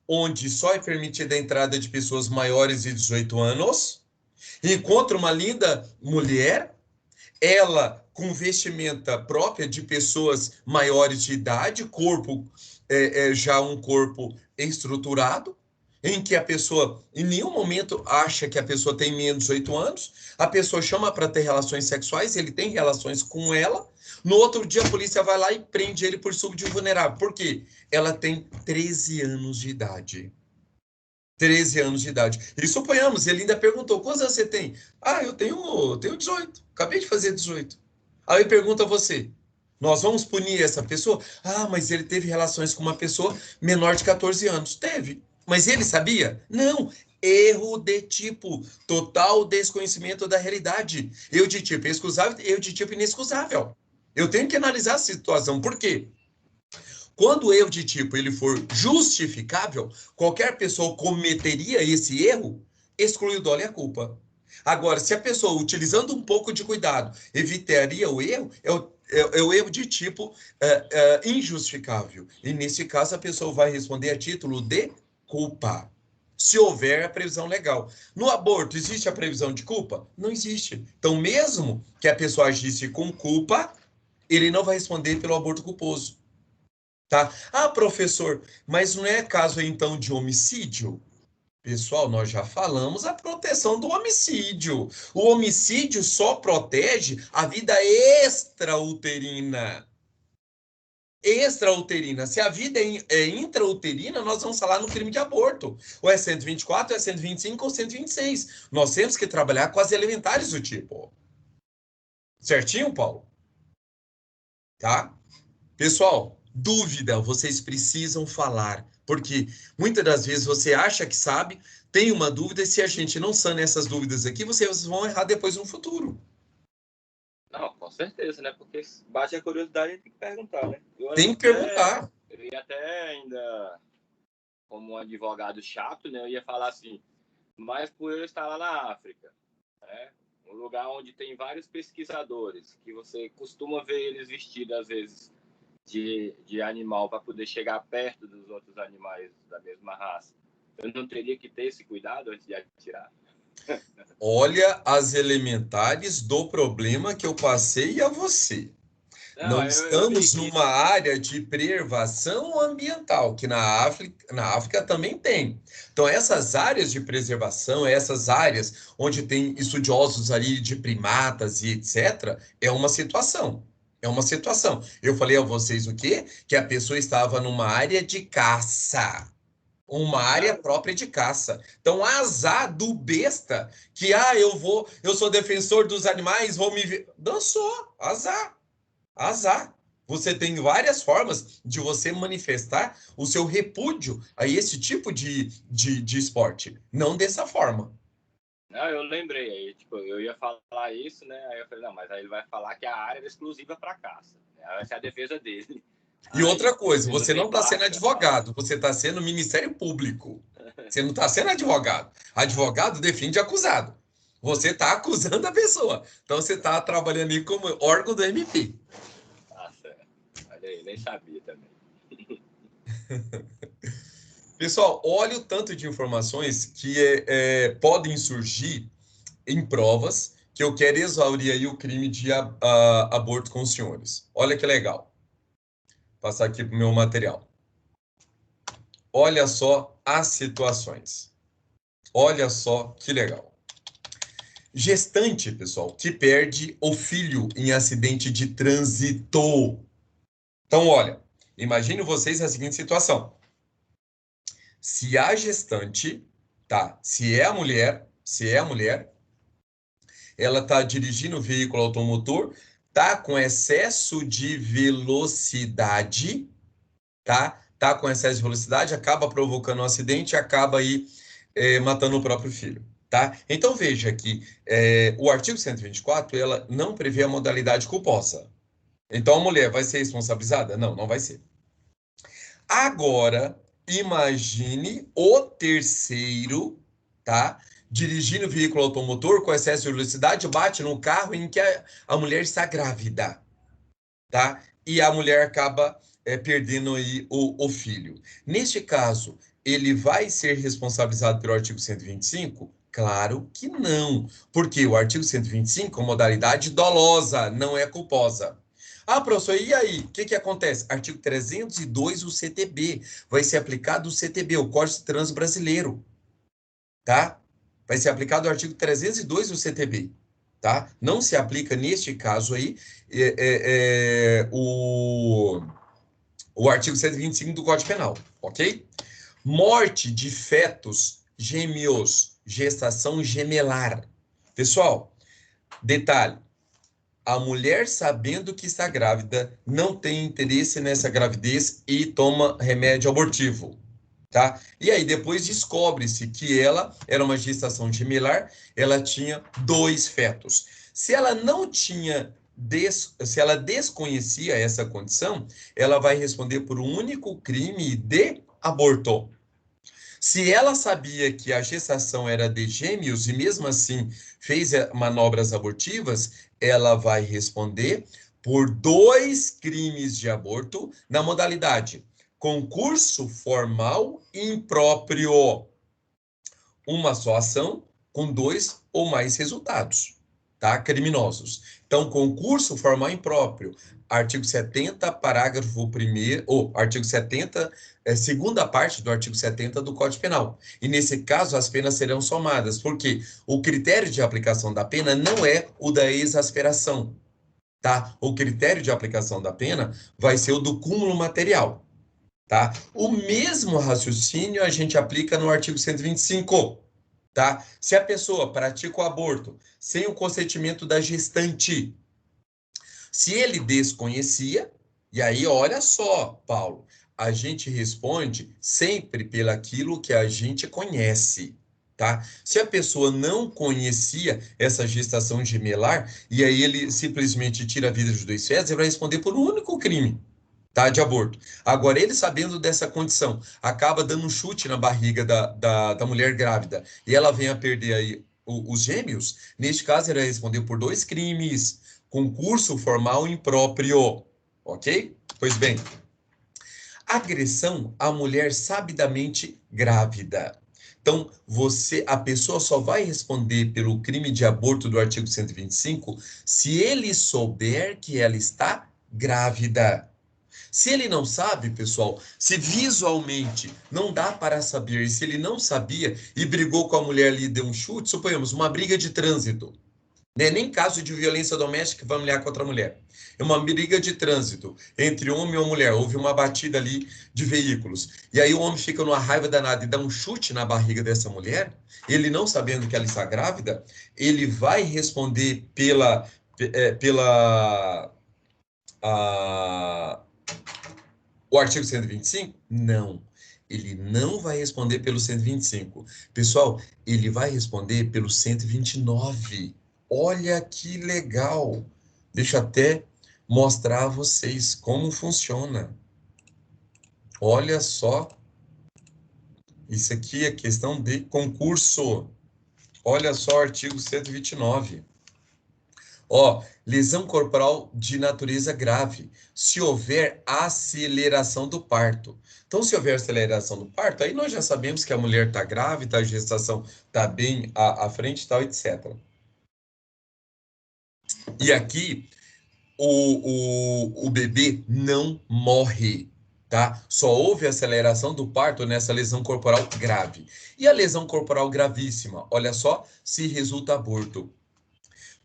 onde só é permitida a entrada de pessoas maiores de 18 anos, encontra uma linda mulher, ela com vestimenta própria de pessoas maiores de idade, corpo já um corpo estruturado, em que a pessoa em nenhum momento acha que a pessoa tem menos de 8 anos, a pessoa chama para ter relações sexuais, ele tem relações com ela, no outro dia a polícia vai lá e prende ele por estupro de vulnerável. Por quê? Ela tem 13 anos de idade. 13 anos de idade. E suponhamos, ele ainda perguntou, quantos anos você tem? Eu tenho 18, acabei de fazer 18. Aí pergunta a você, nós vamos punir essa pessoa? Mas ele teve relações com uma pessoa menor de 14 anos. Teve. Mas ele sabia? Não. Erro de tipo. Total desconhecimento da realidade. Eu de tipo excusável, eu de tipo inexcusável. Eu tenho que analisar a situação. Por quê? Quando o erro de tipo ele for justificável, qualquer pessoa cometeria esse erro, exclui o dolo e a culpa. Agora, se a pessoa, utilizando um pouco de cuidado, evitaria o erro, é o erro de tipo injustificável. E, nesse caso, a pessoa vai responder a título de culpa, se houver a previsão legal. No aborto, existe a previsão de culpa? Não existe. Então, mesmo que a pessoa agisse com culpa, ele não vai responder pelo aborto culposo. Tá? Ah, professor, mas não é caso, então, de homicídio? Pessoal, nós já falamos a proteção do homicídio. O homicídio só protege a vida extrauterina. Extrauterina. Se a vida é intrauterina, nós vamos falar no crime de aborto. Ou é 124, ou é 125 ou 126. Nós temos que trabalhar com as elementares do tipo. Certinho, Paulo? Tá? Pessoal, dúvida, vocês precisam falar, porque muitas das vezes você acha que sabe, tem uma dúvida, e se a gente não sanar essas dúvidas aqui, vocês vão errar depois no futuro. Não, com certeza, né? Porque bate a curiosidade e tem que perguntar, né? Tem que perguntar. Eu ia até ainda, como um advogado chato, né? Eu ia falar assim, mas por eu estar lá na África, né? Um lugar onde tem vários pesquisadores, que você costuma ver eles vestidos, às vezes, de animal para poder chegar perto dos outros animais da mesma raça. Eu não teria que ter esse cuidado antes de atirar? Olha as elementares do problema que eu passei a você. Não estamos numa área de preservação ambiental, que na África também tem. Então, essas áreas de preservação, essas áreas onde tem estudiosos ali de primatas e etc., é uma situação. É uma situação. Eu falei a vocês o quê? Que a pessoa estava numa área de caça. Uma área própria de caça. Então, azar do besta que, eu sou defensor dos animais, vou me... Dançou, azar. Azar. Você tem várias formas de você manifestar o seu repúdio a esse tipo de esporte. Não dessa forma. Não, eu lembrei aí, tipo, eu ia falar isso, né? Aí eu falei, não, mas aí ele vai falar que a área é exclusiva para caça. Vai ser a defesa dele. E outra coisa, você não está sendo advogado, você está sendo Ministério Público. Você não está sendo advogado. Advogado defende acusado. Você está acusando a pessoa. Então você está trabalhando ali como órgão do MP. Ah, certo. Olha aí, nem sabia também. Pessoal, olha o tanto de informações que podem surgir em provas que eu quero exaurir aí o crime de aborto com os senhores. Olha que legal. Vou passar aqui para o meu material. Olha só as situações. Olha só que legal. Gestante, pessoal, que perde o filho em acidente de trânsito. Então, olha, imagine vocês a seguinte situação. Se a gestante, tá? Se é a mulher, ela está dirigindo o veículo automotor, tá com excesso de velocidade, tá? Tá com excesso de velocidade, acaba provocando um acidente, acaba aí matando o próprio filho, tá? Então veja que o artigo 124, ela não prevê a modalidade culposa. Então a mulher vai ser responsabilizada? Não, não vai ser. Agora, imagine o terceiro, tá? Dirigindo o veículo automotor com excesso de velocidade, bate no carro em que a mulher está grávida, tá? E a mulher acaba perdendo aí o filho. Neste caso, ele vai ser responsabilizado pelo artigo 125? Claro que não, porque o artigo 125 é modalidade dolosa, não é culposa. Ah, professor, e aí? O que acontece? Artigo 302 do CTB. Vai ser aplicado o CTB, o Código de Trânsito Brasileiro. Tá? Vai ser aplicado o artigo 302 do CTB. Tá? Não se aplica, neste caso aí, o artigo 125 do Código Penal. Ok? Morte de fetos gêmeos, gestação gemelar. Pessoal, detalhe. A mulher, sabendo que está grávida, não tem interesse nessa gravidez e toma remédio abortivo, tá? E aí depois descobre-se que ela era uma gestação gemelar, ela tinha 2 fetos. Se ela não tinha, se ela desconhecia essa condição, ela vai responder por um único crime de aborto. Se ela sabia que a gestação era de gêmeos e mesmo assim fez manobras abortivas, ela vai responder por 2 crimes de aborto na modalidade concurso formal impróprio. Uma só ação com 2 ou mais resultados, tá? Criminosos. Então, concurso formal impróprio, artigo 70, parágrafo 1º, ou artigo 70, segunda parte do artigo 70 do Código Penal. E nesse caso, as penas serão somadas, porque o critério de aplicação da pena não é o da exasperação, tá? O critério de aplicação da pena vai ser o do cúmulo material, tá? O mesmo raciocínio a gente aplica no artigo 125, tá? Se a pessoa pratica o aborto sem o consentimento da gestante, se ele desconhecia, e aí olha só, Paulo, a gente responde sempre pelaquilo que a gente conhece, tá? Se a pessoa não conhecia essa gestação gemelar, e aí ele simplesmente tira a vida dos 2 fetos, ele vai responder por um único crime, tá, de aborto. Agora, ele sabendo dessa condição, acaba dando um chute na barriga da mulher grávida, e ela vem a perder aí os gêmeos, neste caso, ele vai responder por 2 crimes, concurso formal impróprio, ok? Pois bem, agressão à mulher sabidamente grávida. Então, a pessoa só vai responder pelo crime de aborto do artigo 125 se ele souber que ela está grávida. Se ele não sabe, pessoal, se visualmente não dá para saber, e se ele não sabia e brigou com a mulher ali e deu um chute, suponhamos, uma briga de trânsito, né? Nem caso de violência doméstica familiar contra a mulher. É uma briga de trânsito entre homem e mulher, houve uma batida ali de veículos. E aí o homem fica numa raiva danada e dá um chute na barriga dessa mulher, ele não sabendo que ela está grávida, ele vai responder pela o artigo 125? Não. Ele não vai responder pelo 125. Pessoal, ele vai responder pelo 129. Olha que legal. Deixa eu até mostrar a vocês como funciona. Olha só. Isso aqui é questão de concurso. Olha só o artigo 129. Ó, lesão corporal de natureza grave, se houver aceleração do parto. Então, se houver aceleração do parto, aí nós já sabemos que a mulher está grávida, a gestação está bem à frente e tal, etc. E aqui, o bebê não morre, tá? Só houve aceleração do parto nessa lesão corporal grave. E a lesão corporal gravíssima, olha só, se resulta aborto.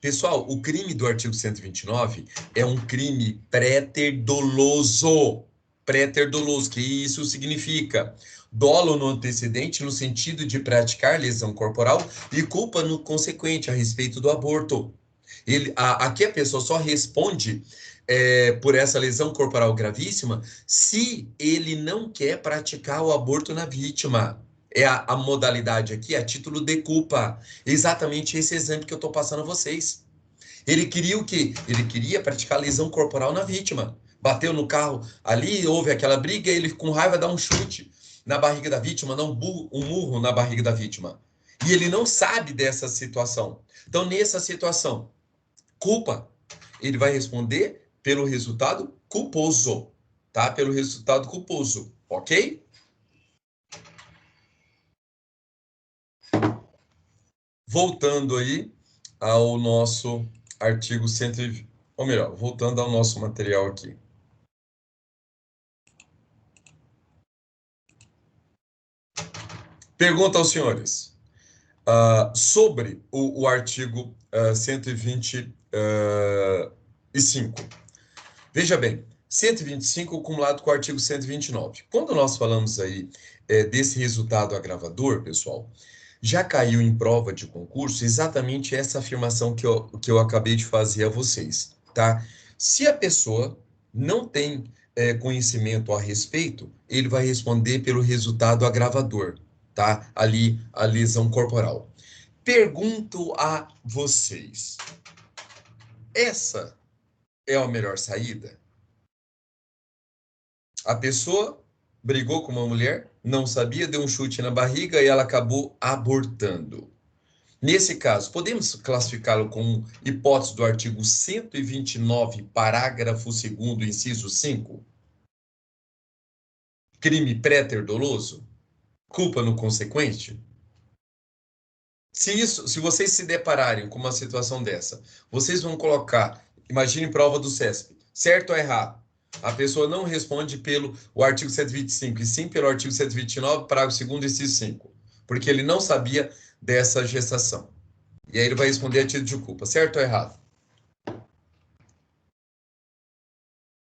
Pessoal, o crime do artigo 129 é um crime pré-ter-doloso. Pré-ter-doloso, que isso significa dolo no antecedente no sentido de praticar lesão corporal e culpa no consequente a respeito do aborto. Aqui a pessoa só responde por essa lesão corporal gravíssima se ele não quer praticar o aborto na vítima. É a modalidade aqui, a título de culpa. Exatamente esse exemplo que eu estou passando a vocês. Ele queria o quê? Ele queria praticar lesão corporal na vítima. Bateu no carro ali, houve aquela briga, ele com raiva dá um chute na barriga da vítima, dá um murro na barriga da vítima. E ele não sabe dessa situação. Então, nessa situação, culpa, ele vai responder pelo resultado culposo, tá? Pelo resultado culposo, ok? Voltando aí ao nosso artigo 120, ou melhor, voltando ao nosso material aqui. Pergunta aos senhores sobre o artigo 125. Veja bem, 125 acumulado com o artigo 129. Quando nós falamos aí desse resultado agravador, pessoal, já caiu em prova de concurso exatamente essa afirmação que eu acabei de fazer a vocês, tá? Se a pessoa não tem conhecimento a respeito, ele vai responder pelo resultado agravador, tá? Ali, a lesão corporal. Pergunto a vocês, essa é a melhor saída? A pessoa brigou com uma mulher, não sabia, deu um chute na barriga e ela acabou abortando. Nesse caso, podemos classificá-lo como hipótese do artigo 129, parágrafo 2º, inciso 5? Crime pré-ter-doloso? Culpa no consequente? Se vocês se depararem com uma situação dessa, vocês vão colocar, imagine prova do CESP, certo ou errado? A pessoa não responde pelo o artigo 125, e sim pelo artigo 129, parágrafo 2º, inciso 5, porque ele não sabia dessa gestação. E aí ele vai responder a título de culpa, certo ou errado?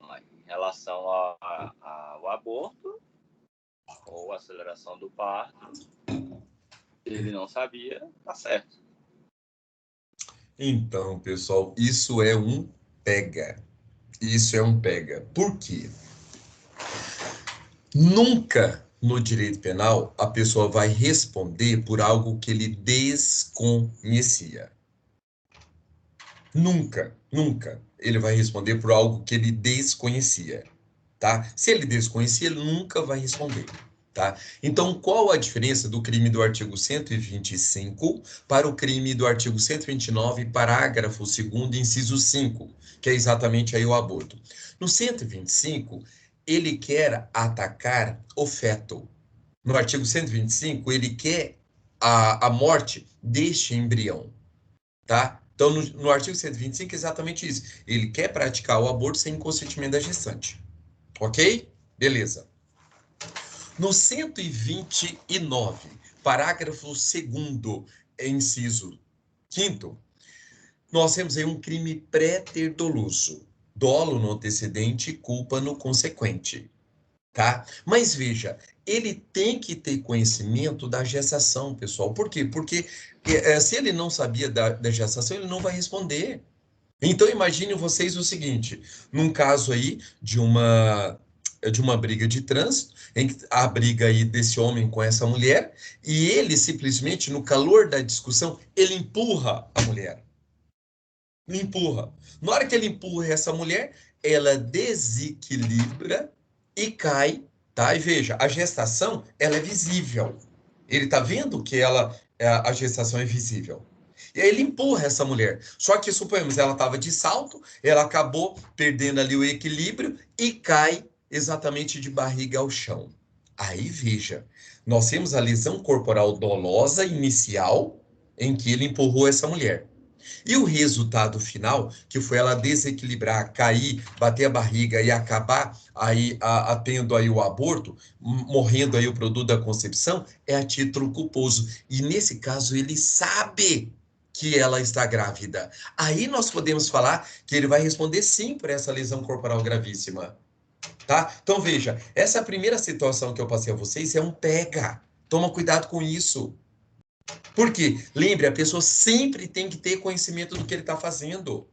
Em relação ao aborto ou aceleração do parto, ele não sabia, tá certo. Então, pessoal, isso é um pega. Isso é um pega. Por quê? Nunca no direito penal a pessoa vai responder por algo que ele desconhecia. Nunca, nunca ele vai responder por algo que ele desconhecia, tá? Se ele desconhecia, ele nunca vai responder, tá? Então, qual a diferença do crime do artigo 125 para o crime do artigo 129, parágrafo 2º, inciso 5, que é exatamente aí o aborto? No 125, ele quer atacar o feto. No artigo 125, ele quer a morte deste embrião, tá? Então, no artigo 125, é exatamente isso. Ele quer praticar o aborto sem consentimento da gestante. Ok? Beleza. No 129, parágrafo 2º, inciso 5º, nós temos aí um crime pré-ter doloso. Dolo no antecedente e culpa no consequente. Tá? Mas veja, ele tem que ter conhecimento da gestação, pessoal. Por quê? Porque se ele não sabia da gestação, ele não vai responder. Então, imagine vocês o seguinte, num caso aí de uma briga de trânsito, em que a briga aí desse homem com essa mulher, e ele simplesmente, no calor da discussão, ele empurra a mulher. Empurra. Na hora que ele empurra essa mulher, ela desequilibra e cai, tá? E veja, a gestação, ela é visível. Ele tá vendo que a gestação é visível. E aí ele empurra essa mulher. Só que, suponhamos, ela estava de salto, ela acabou perdendo ali o equilíbrio e cai exatamente de barriga ao chão. Aí, veja, nós temos a lesão corporal dolosa inicial em que ele empurrou essa mulher. E o resultado final, que foi ela desequilibrar, cair, bater a barriga e acabar aí tendo aí o aborto, morrendo aí o produto da concepção, é a título culposo. E nesse caso ele sabe que ela está grávida. Aí nós podemos falar que ele vai responder sim por essa lesão corporal gravíssima. Tá? Então veja, essa primeira situação que eu passei a vocês é um pega. Toma cuidado com isso. Porque, lembre, a pessoa sempre tem que ter conhecimento do que ele está fazendo.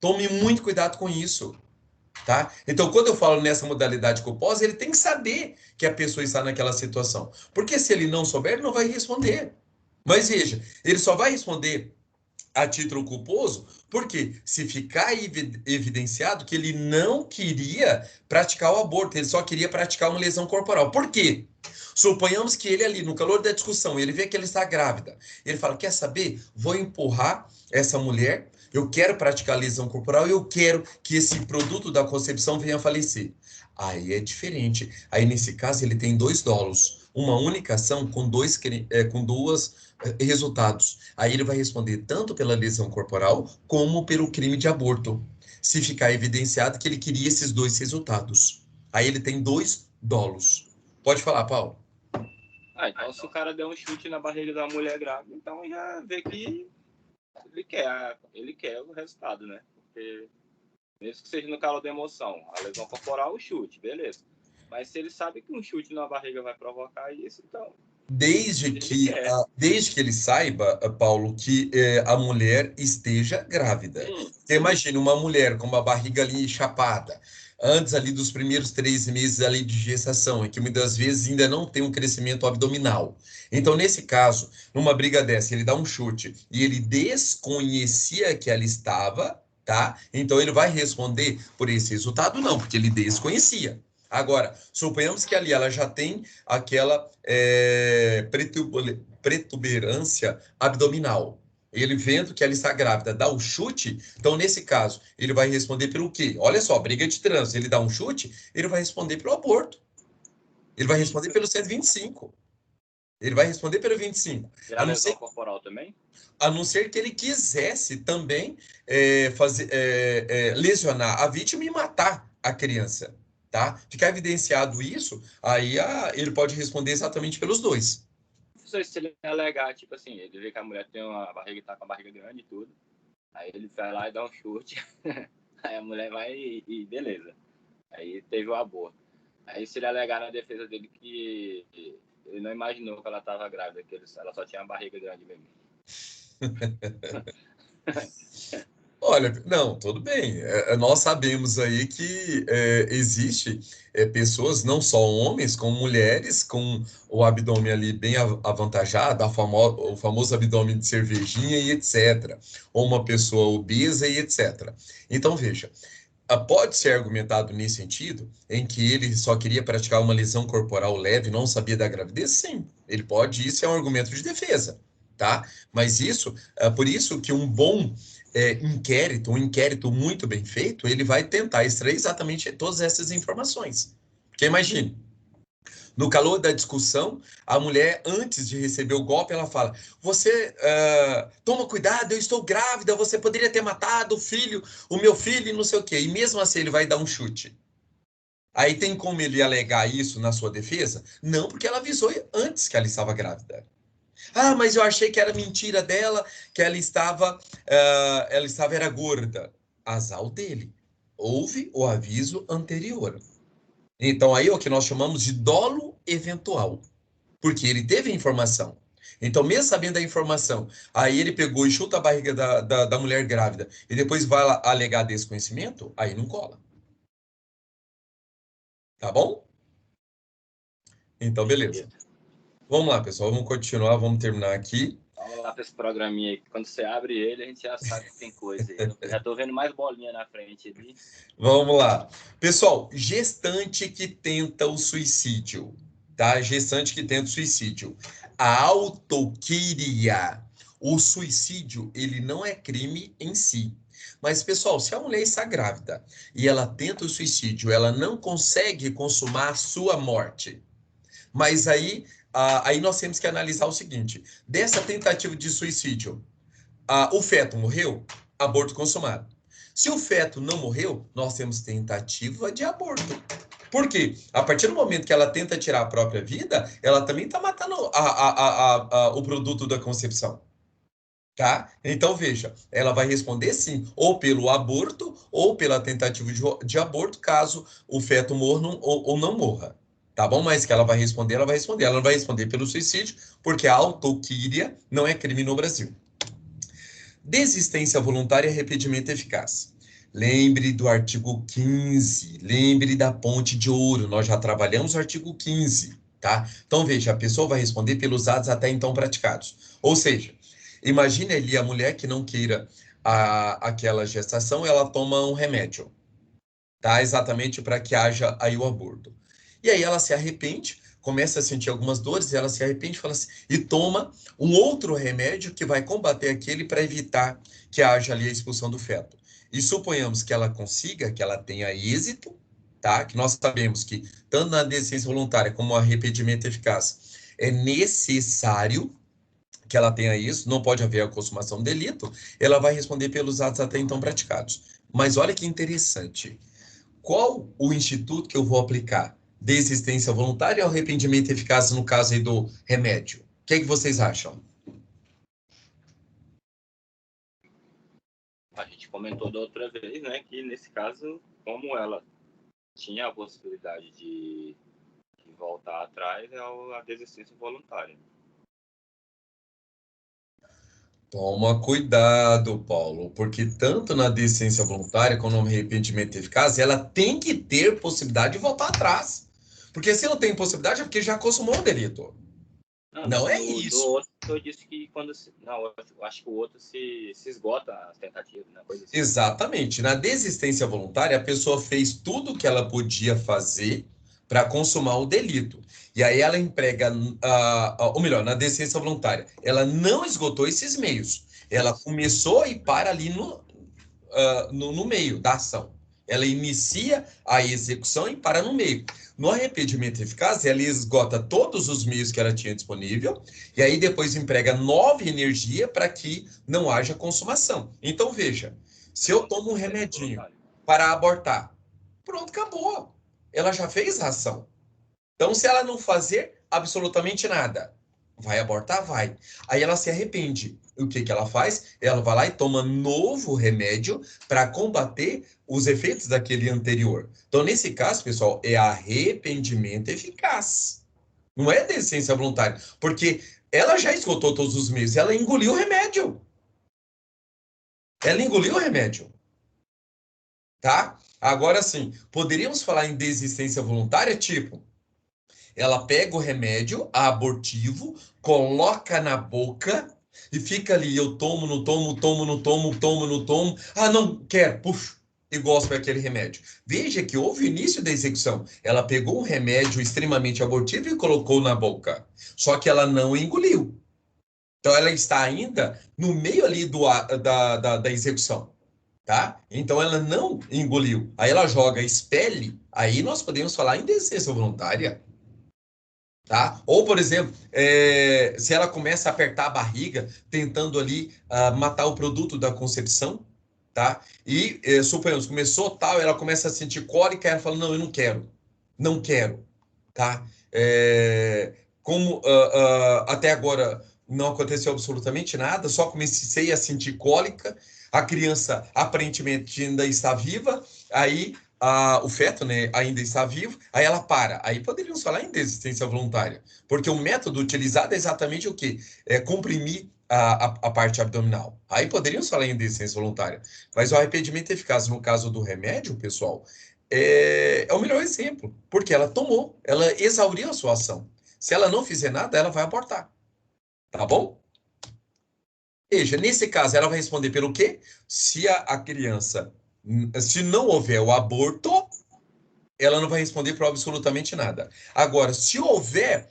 Tome muito cuidado com isso, tá? Então, quando eu falo nessa modalidade culposa, ele tem que saber que a pessoa está naquela situação. Porque se ele não souber, ele não vai responder. Mas veja, ele só vai responder a título culposo, porque se ficar evidenciado que ele não queria praticar o aborto, ele só queria praticar uma lesão corporal. Por quê? Suponhamos que ele ali, no calor da discussão, ele vê que ela está grávida. Ele fala, quer saber? Vou empurrar essa mulher, eu quero praticar lesão corporal e eu quero que esse produto da concepção venha a falecer. Aí é diferente. Aí, nesse caso, ele tem dois dolos. Uma única ação com duas resultados. Aí ele vai responder tanto pela lesão corporal como pelo crime de aborto. Se ficar evidenciado que ele queria esses dois resultados. Aí ele tem dois dolos. Pode falar, Paulo. Então se o cara der um chute na barriga da mulher grávida, então já vê que ele quer o resultado, né? Porque mesmo que seja no calor da emoção, a lesão corporal, o chute, beleza. Mas se ele sabe que um chute na barriga vai provocar isso, então... Desde que ele saiba, Paulo, que a mulher esteja grávida. Você imagina uma mulher com uma barriga ali chapada, antes ali dos primeiros 3 meses ali de gestação, em que muitas vezes ainda não tem um crescimento abdominal. Então, nesse caso, numa briga dessa, ele dá um chute e ele desconhecia que ela estava, tá? Então, ele vai responder por esse resultado? Não, porque ele desconhecia. Agora, suponhamos que ali ela já tem aquela protuberância abdominal. Ele vendo que ela está grávida, dá o chute, então nesse caso, ele vai responder pelo quê? Olha só, briga de trânsito, ele dá um chute, ele vai responder pelo aborto. Ele vai responder pelo 125. Ele vai responder pelo 25. Já lesão corporal também? A não ser que ele quisesse também lesionar a vítima e matar a criança, tá? Ficar evidenciado isso, aí ele pode responder exatamente pelos dois. Se ele alegar, tipo assim, ele vê que a mulher tem uma barriga, tá com a barriga grande e tudo, aí ele vai lá e dá um chute, aí a mulher vai e beleza. Aí teve o aborto. Aí se ele alegar na defesa dele que ele não imaginou que ela estava grávida, que ela só tinha uma barriga grande mesmo. Olha, não, tudo bem. Nós sabemos aí que existe pessoas, não só homens, como mulheres, com o abdômen ali bem avantajado, o famoso abdômen de cervejinha e etc. Ou uma pessoa obesa e etc. Então, veja, pode ser argumentado nesse sentido, em que ele só queria praticar uma lesão corporal leve, não sabia da gravidez? Sim, ele pode, isso é um argumento de defesa, tá? Mas isso, por isso que um bom um inquérito muito bem feito, ele vai tentar extrair exatamente todas essas informações. Porque imagine, no calor da discussão, a mulher, antes de receber o golpe, ela fala: você toma cuidado, eu estou grávida, você poderia ter matado o meu filho e não sei o quê. E mesmo assim ele vai dar um chute. Aí tem como ele alegar isso na sua defesa? Não, porque ela avisou antes que ela estava grávida. Ah, mas eu achei que era mentira dela, que ela estava era gorda. Azar dele. Houve o aviso anterior. Então, aí é o que nós chamamos de dolo eventual, porque ele teve a informação. Então, mesmo sabendo da informação, aí ele pegou e chuta a barriga da mulher grávida e depois vai lá alegar desconhecimento, aí não cola. Tá bom? Então, beleza. Vamos lá, pessoal, vamos continuar, vamos terminar aqui. Vamos lá para esse programinha aí, quando você abre ele, a gente já sabe que tem coisa aí. Eu já estou vendo mais bolinha na frente ali. Vamos lá. Pessoal, gestante que tenta o suicídio, tá? Gestante que tenta o suicídio. A autoquiria, o suicídio, ele não é crime em si. Mas, pessoal, se a mulher está grávida e ela tenta o suicídio, ela não consegue consumar sua morte. Mas aí nós temos que analisar o seguinte: dessa tentativa de suicídio, o feto morreu? Aborto consumado. Se o feto não morreu, nós temos tentativa de aborto. Por quê? A partir do momento que ela tenta tirar a própria vida, ela também está matando o produto da concepção. Tá? Então, veja, ela vai responder sim, ou pelo aborto, ou pela tentativa de aborto, caso o feto morra ou não morra. Tá bom? Mas que ela vai responder, ela vai responder. Ela não vai responder pelo suicídio, porque a autoquíria não é crime no Brasil. Desistência voluntária e arrependimento eficaz. Lembre do artigo 15, lembre da ponte de ouro, nós já trabalhamos o artigo 15, tá? Então, veja, a pessoa vai responder pelos atos até então praticados. Ou seja, imagine ali a mulher que não queira aquela gestação, ela toma um remédio, tá? Exatamente para que haja aí o aborto. E aí ela se arrepende, começa a sentir algumas dores, ela se arrepende fala assim, e toma um outro remédio que vai combater aquele para evitar que haja ali a expulsão do feto. E suponhamos que ela consiga, que ela tenha êxito, tá? Que nós sabemos que, tanto na desistência voluntária como no arrependimento eficaz, é necessário que ela tenha isso, não pode haver a consumação do delito, ela vai responder pelos atos até então praticados. Mas olha que interessante. Qual o instituto que eu vou aplicar? Desistência voluntária ou arrependimento eficaz no caso aí do remédio? O que é que vocês acham? A gente comentou da outra vez, né, que nesse caso, como ela tinha a possibilidade de voltar atrás, é a desistência voluntária. Toma cuidado, Paulo, porque tanto na desistência voluntária como no arrependimento eficaz, ela tem que ter possibilidade de voltar atrás. Porque se não tem possibilidade, é porque já consumou o delito. Não é isso. Do outro, eu disse que quando... Não, eu acho que o outro se esgota as tentativas, né? Coisa assim. Exatamente. Na desistência voluntária, a pessoa fez tudo o que ela podia fazer para consumar o delito. E aí ela emprega, ou melhor, na deficiência voluntária, ela não esgotou esses meios. Ela começou e para ali no meio da ação. Ela inicia a execução e para no meio. No arrependimento eficaz, ela esgota todos os meios que ela tinha disponível e aí depois emprega nova energia para que não haja consumação. Então, veja, se eu tomo um remedinho para abortar, pronto, acabou. Ela já fez a ação. Então, se ela não fazer absolutamente nada, vai abortar? Vai. Aí ela se arrepende. O que ela faz? Ela vai lá e toma novo remédio para combater os efeitos daquele anterior. Então, nesse caso, pessoal, é arrependimento eficaz. Não é deficiência voluntária. Porque ela já esgotou todos os meios. Ela engoliu o remédio. Ela engoliu o remédio. Tá? Agora sim, poderíamos falar em desistência voluntária, tipo, ela pega o remédio abortivo, coloca na boca e fica ali, eu tomo, não tomo, tomo, não tomo, tomo, não tomo. Ah, não quero, puxo, e gosto daquele remédio. Veja que houve o início da execução. Ela pegou um remédio extremamente abortivo e colocou na boca. Só que ela não engoliu. Então, ela está ainda no meio ali da execução. Tá? Então ela não engoliu. Aí ela joga, expele. Aí nós podemos falar em desistência voluntária. Tá? Ou, por exemplo, se ela começa a apertar a barriga, tentando ali matar o produto da concepção, tá? E, suponhamos, começou tal, ela começa a sentir cólica, ela fala, não, eu não quero, não quero, tá? Como até agora não aconteceu absolutamente nada, só comecei a sentir cólica, a criança aparentemente ainda está viva, aí o feto, né, ainda está vivo, aí ela para. Aí poderíamos falar em desistência voluntária, porque o método utilizado é exatamente o quê? É comprimir a parte abdominal. Aí poderíamos falar em desistência voluntária. Mas o arrependimento eficaz no caso do remédio, pessoal, é o melhor exemplo, porque ela tomou, ela exauriu a sua ação. Se ela não fizer nada, ela vai abortar. Tá bom? Veja, nesse caso, ela vai responder pelo quê? Se a criança, se não houver o aborto, ela não vai responder por absolutamente nada. Agora, se houver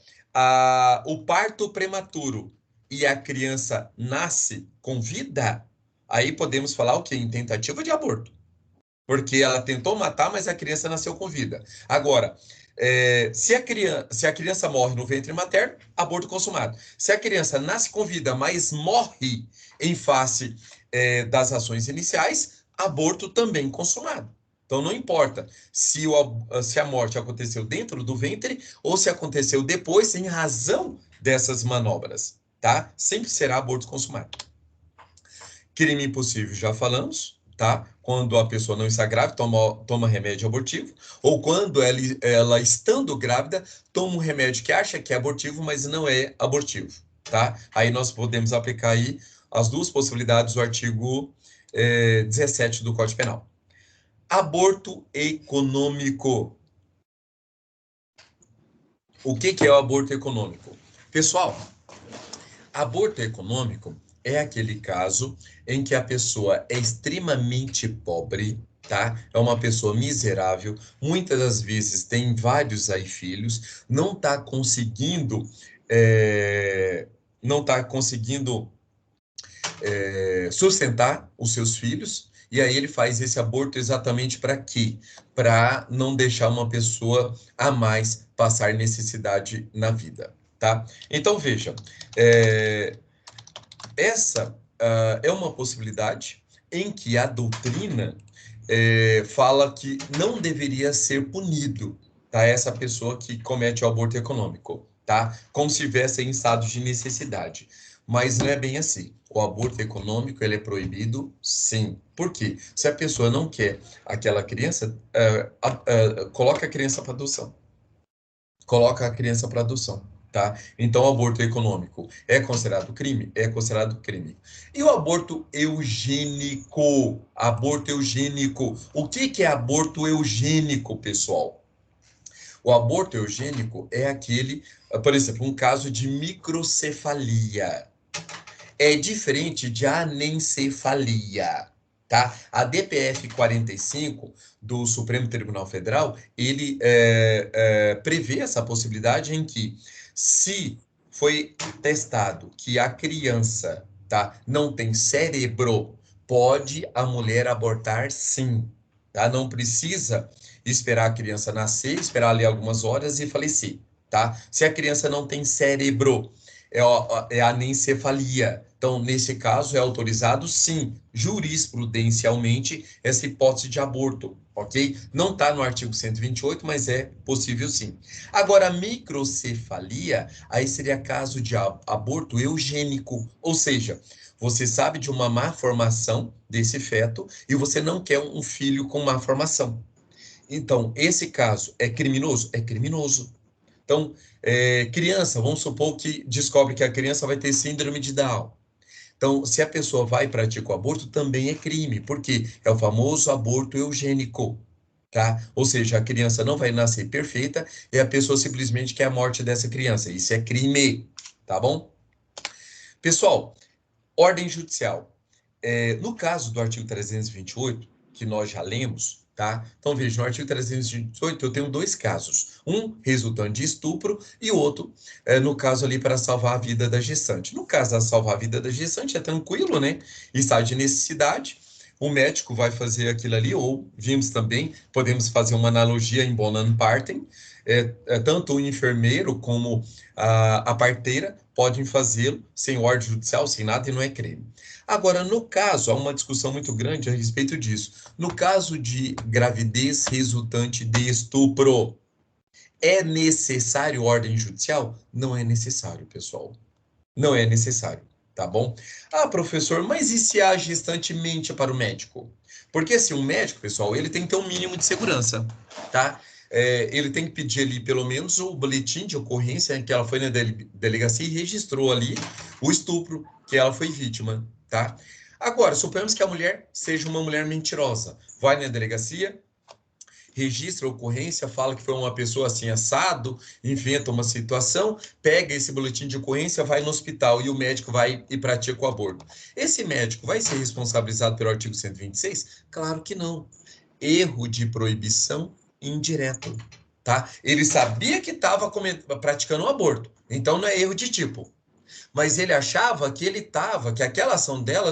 o parto prematuro e a criança nasce com vida, aí podemos falar o quê? Em tentativa de aborto. Porque ela tentou matar, mas a criança nasceu com vida. Agora, se a criança morre no ventre materno, aborto consumado. Se a criança nasce com vida, mas morre em face das ações iniciais, aborto também consumado. Então, não importa se a morte aconteceu dentro do ventre ou se aconteceu depois, em razão dessas manobras, tá? Sempre será aborto consumado. Crime impossível, já falamos, tá? Quando a pessoa não está grávida, toma remédio abortivo, ou quando ela estando grávida, toma um remédio que acha que é abortivo, mas não é abortivo, tá? Aí nós podemos aplicar aí as duas possibilidades do artigo 17 do Código Penal. Aborto econômico. O que é o aborto econômico? Pessoal, aborto econômico é aquele caso em que a pessoa é extremamente pobre, tá? É uma pessoa miserável, muitas das vezes tem vários aí filhos, não está conseguindo, sustentar os seus filhos, e aí ele faz esse aborto exatamente para quê? Para não deixar uma pessoa a mais passar necessidade na vida, tá? Então, veja, essa é uma possibilidade em que a doutrina fala que não deveria ser punido, tá? Essa pessoa que comete o aborto econômico, tá? Como se estivesse em estado de necessidade. Mas não é bem assim. O aborto econômico, ele é proibido, sim. Por quê? Se a pessoa não quer aquela criança, coloca a criança para adoção. Coloca a criança para adoção, tá? Então, o aborto econômico é considerado crime? É considerado crime. E o aborto eugênico? Aborto eugênico. O que é aborto eugênico, pessoal? O aborto eugênico é aquele, por exemplo, um caso de microcefalia. É diferente de anencefalia, tá? A DPF 45 do Supremo Tribunal Federal, ele prevê essa possibilidade em que, se foi testado que a criança, tá, não tem cérebro, pode a mulher abortar sim, tá? Não precisa esperar a criança nascer, esperar ali algumas horas e falecer, tá? Se a criança não tem cérebro, é anencefalia. Então, nesse caso, é autorizado, sim, jurisprudencialmente, essa hipótese de aborto, ok? Não está no artigo 128, mas é possível, sim. Agora, a microcefalia, aí seria caso de aborto eugênico, ou seja, você sabe de uma má formação desse feto e você não quer um filho com má formação. Então, esse caso é criminoso? É criminoso. Então, criança, vamos supor que descobre que a criança vai ter síndrome de Down. Então, se a pessoa vai e pratica o aborto, também é crime, porque é o famoso aborto eugênico, tá? Ou seja, a criança não vai nascer perfeita e a pessoa simplesmente quer a morte dessa criança. Isso é crime, tá bom? Pessoal, ordem judicial. No caso do artigo 328, que nós já lemos, tá? Então, veja, no artigo 328 eu tenho dois casos. Um resultante de estupro e outro, no caso ali, para salvar a vida da gestante. No caso da salvar a vida da gestante, é tranquilo, né? Estado de necessidade, o médico vai fazer aquilo ali, ou vimos também, podemos fazer uma analogia em Bonham Partem, tanto o enfermeiro como a parteira podem fazê-lo sem ordem judicial, sem nada, e não é crime. Agora, no caso, há uma discussão muito grande a respeito disso. No caso de gravidez resultante de estupro, é necessário ordem judicial? Não é necessário, pessoal. Não é necessário, tá bom? Ah, professor, mas e se a gestante mente para o médico? Porque assim, um médico, pessoal, ele tem que ter um mínimo de segurança, tá? Ele tem que pedir ali pelo menos o boletim de ocorrência em que ela foi na delegacia e registrou ali o estupro que ela foi vítima, tá? Agora, suponhamos que a mulher seja uma mulher mentirosa. Vai na delegacia, registra a ocorrência, fala que foi uma pessoa assim assado, inventa uma situação, pega esse boletim de ocorrência, vai no hospital e o médico vai e pratica o aborto. Esse médico vai ser responsabilizado pelo artigo 126? Claro que não. Erro de proibição indireto, tá? Ele sabia que estava praticando um aborto, então não é erro de tipo. Mas ele achava que que aquela ação dela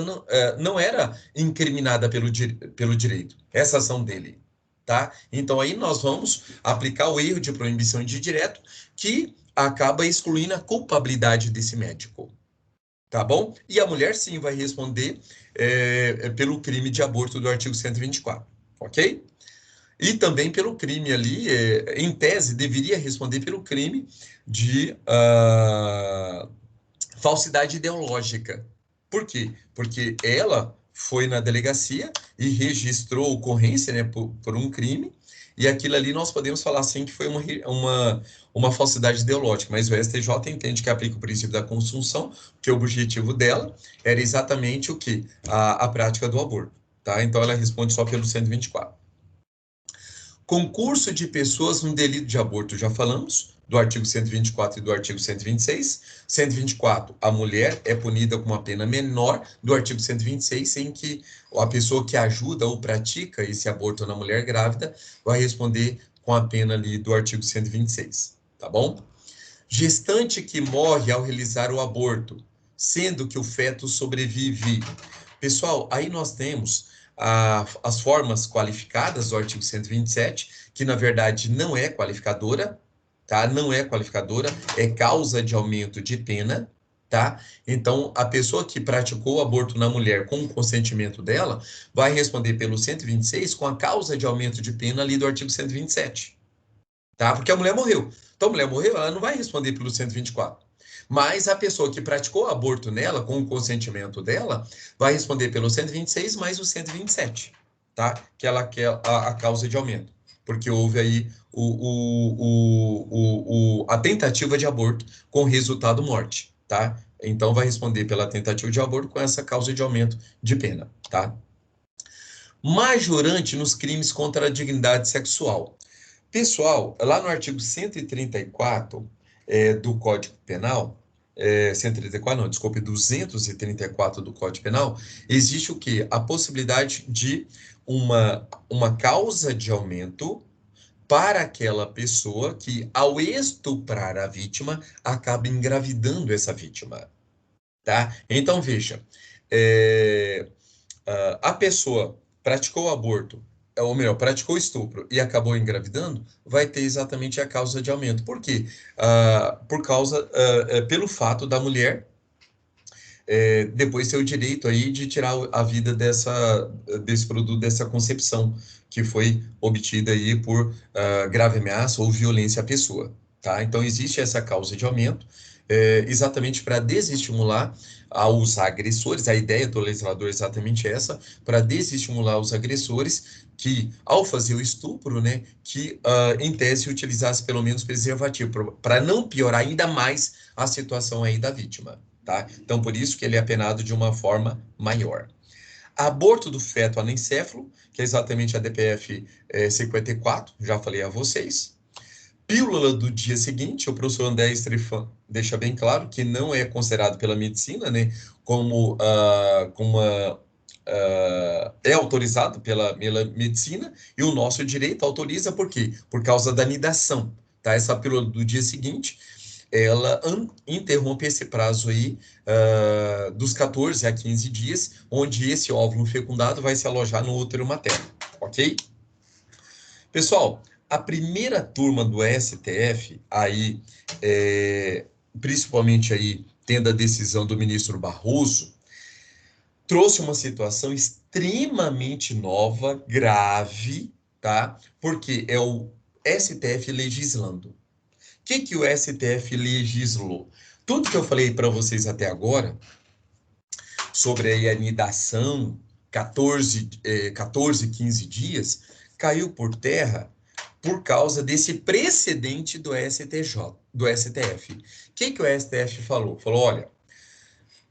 não era incriminada pelo direito, essa ação dele, tá? Então aí nós vamos aplicar o erro de proibição de direto, que acaba excluindo a culpabilidade desse médico, tá bom? E a mulher sim vai responder pelo crime de aborto do artigo 124, ok? E também pelo crime ali, em tese, deveria responder pelo crime de falsidade ideológica. Por quê? Porque ela foi na delegacia e registrou ocorrência, né, por um crime, e aquilo ali nós podemos falar assim que foi uma falsidade ideológica, mas o STJ entende que aplica o princípio da consunção, que o objetivo dela era exatamente o quê? A prática do aborto, tá? Então ela responde só pelo 124. Concurso de pessoas no delito de aborto, já falamos, do artigo 124 e do artigo 126. 124, a mulher é punida com uma pena menor do artigo 126, em que a pessoa que ajuda ou pratica esse aborto na mulher grávida vai responder com a pena ali do artigo 126, tá bom? Gestante que morre ao realizar o aborto, sendo que o feto sobrevive. Pessoal, aí nós temos as formas qualificadas do artigo 127, que na verdade não é qualificadora, tá? Não é qualificadora, é causa de aumento de pena, tá? Então, a pessoa que praticou o aborto na mulher com o consentimento dela vai responder pelo 126 com a causa de aumento de pena ali do artigo 127, tá? Porque a mulher morreu. Então, a mulher morreu, ela não vai responder pelo 124. Mas a pessoa que praticou o aborto nela, com o consentimento dela, vai responder pelo 126 mais o 127, tá? Que ela quer a causa de aumento. Porque houve aí a tentativa de aborto com resultado morte, tá? Então, vai responder pela tentativa de aborto com essa causa de aumento de pena, tá? Majorante nos crimes contra a dignidade sexual. Pessoal, lá no artigo 134 do Código Penal, 134, não, desculpe, 234 do Código Penal, existe o quê? A possibilidade de uma causa de aumento para aquela pessoa que, ao estuprar a vítima, acaba engravidando essa vítima, tá? Então, veja, a pessoa praticou o aborto, ou melhor, praticou o estupro e acabou engravidando, vai ter exatamente a causa de aumento. Por quê? Pelo fato da mulher depois ter o direito aí de tirar a vida desse produto, dessa concepção, que foi obtida aí por grave ameaça ou violência à pessoa, tá? Então, existe essa causa de aumento, exatamente para desestimular aos agressores, a ideia do legislador é exatamente essa, para desestimular os agressores que, ao fazer o estupro, né, que em tese utilizasse pelo menos preservativo, para não piorar ainda mais a situação aí da vítima. Tá? Então, por isso que ele é penado de uma forma maior. Aborto do feto anencéfalo, que é exatamente a DPF 54, já falei a vocês. Pílula do dia seguinte, o professor André Strefan deixa bem claro que não é considerado pela medicina, né, como é autorizado pela medicina, e o nosso direito autoriza por quê? Por causa da nidação. Tá? Essa pílula do dia seguinte, ela interrompe esse prazo aí dos 14 a 15 dias, onde esse óvulo fecundado vai se alojar no útero materno, ok? Pessoal, a primeira turma do STF, aí, principalmente aí, tendo a decisão do ministro Barroso, trouxe uma situação extremamente nova, grave, tá? Porque é o STF legislando. O que o STF legislou? Tudo que eu falei para vocês até agora, sobre a anidação, 14, 15 dias, caiu por terra por causa desse precedente do STF. O que o STF falou? Falou, olha,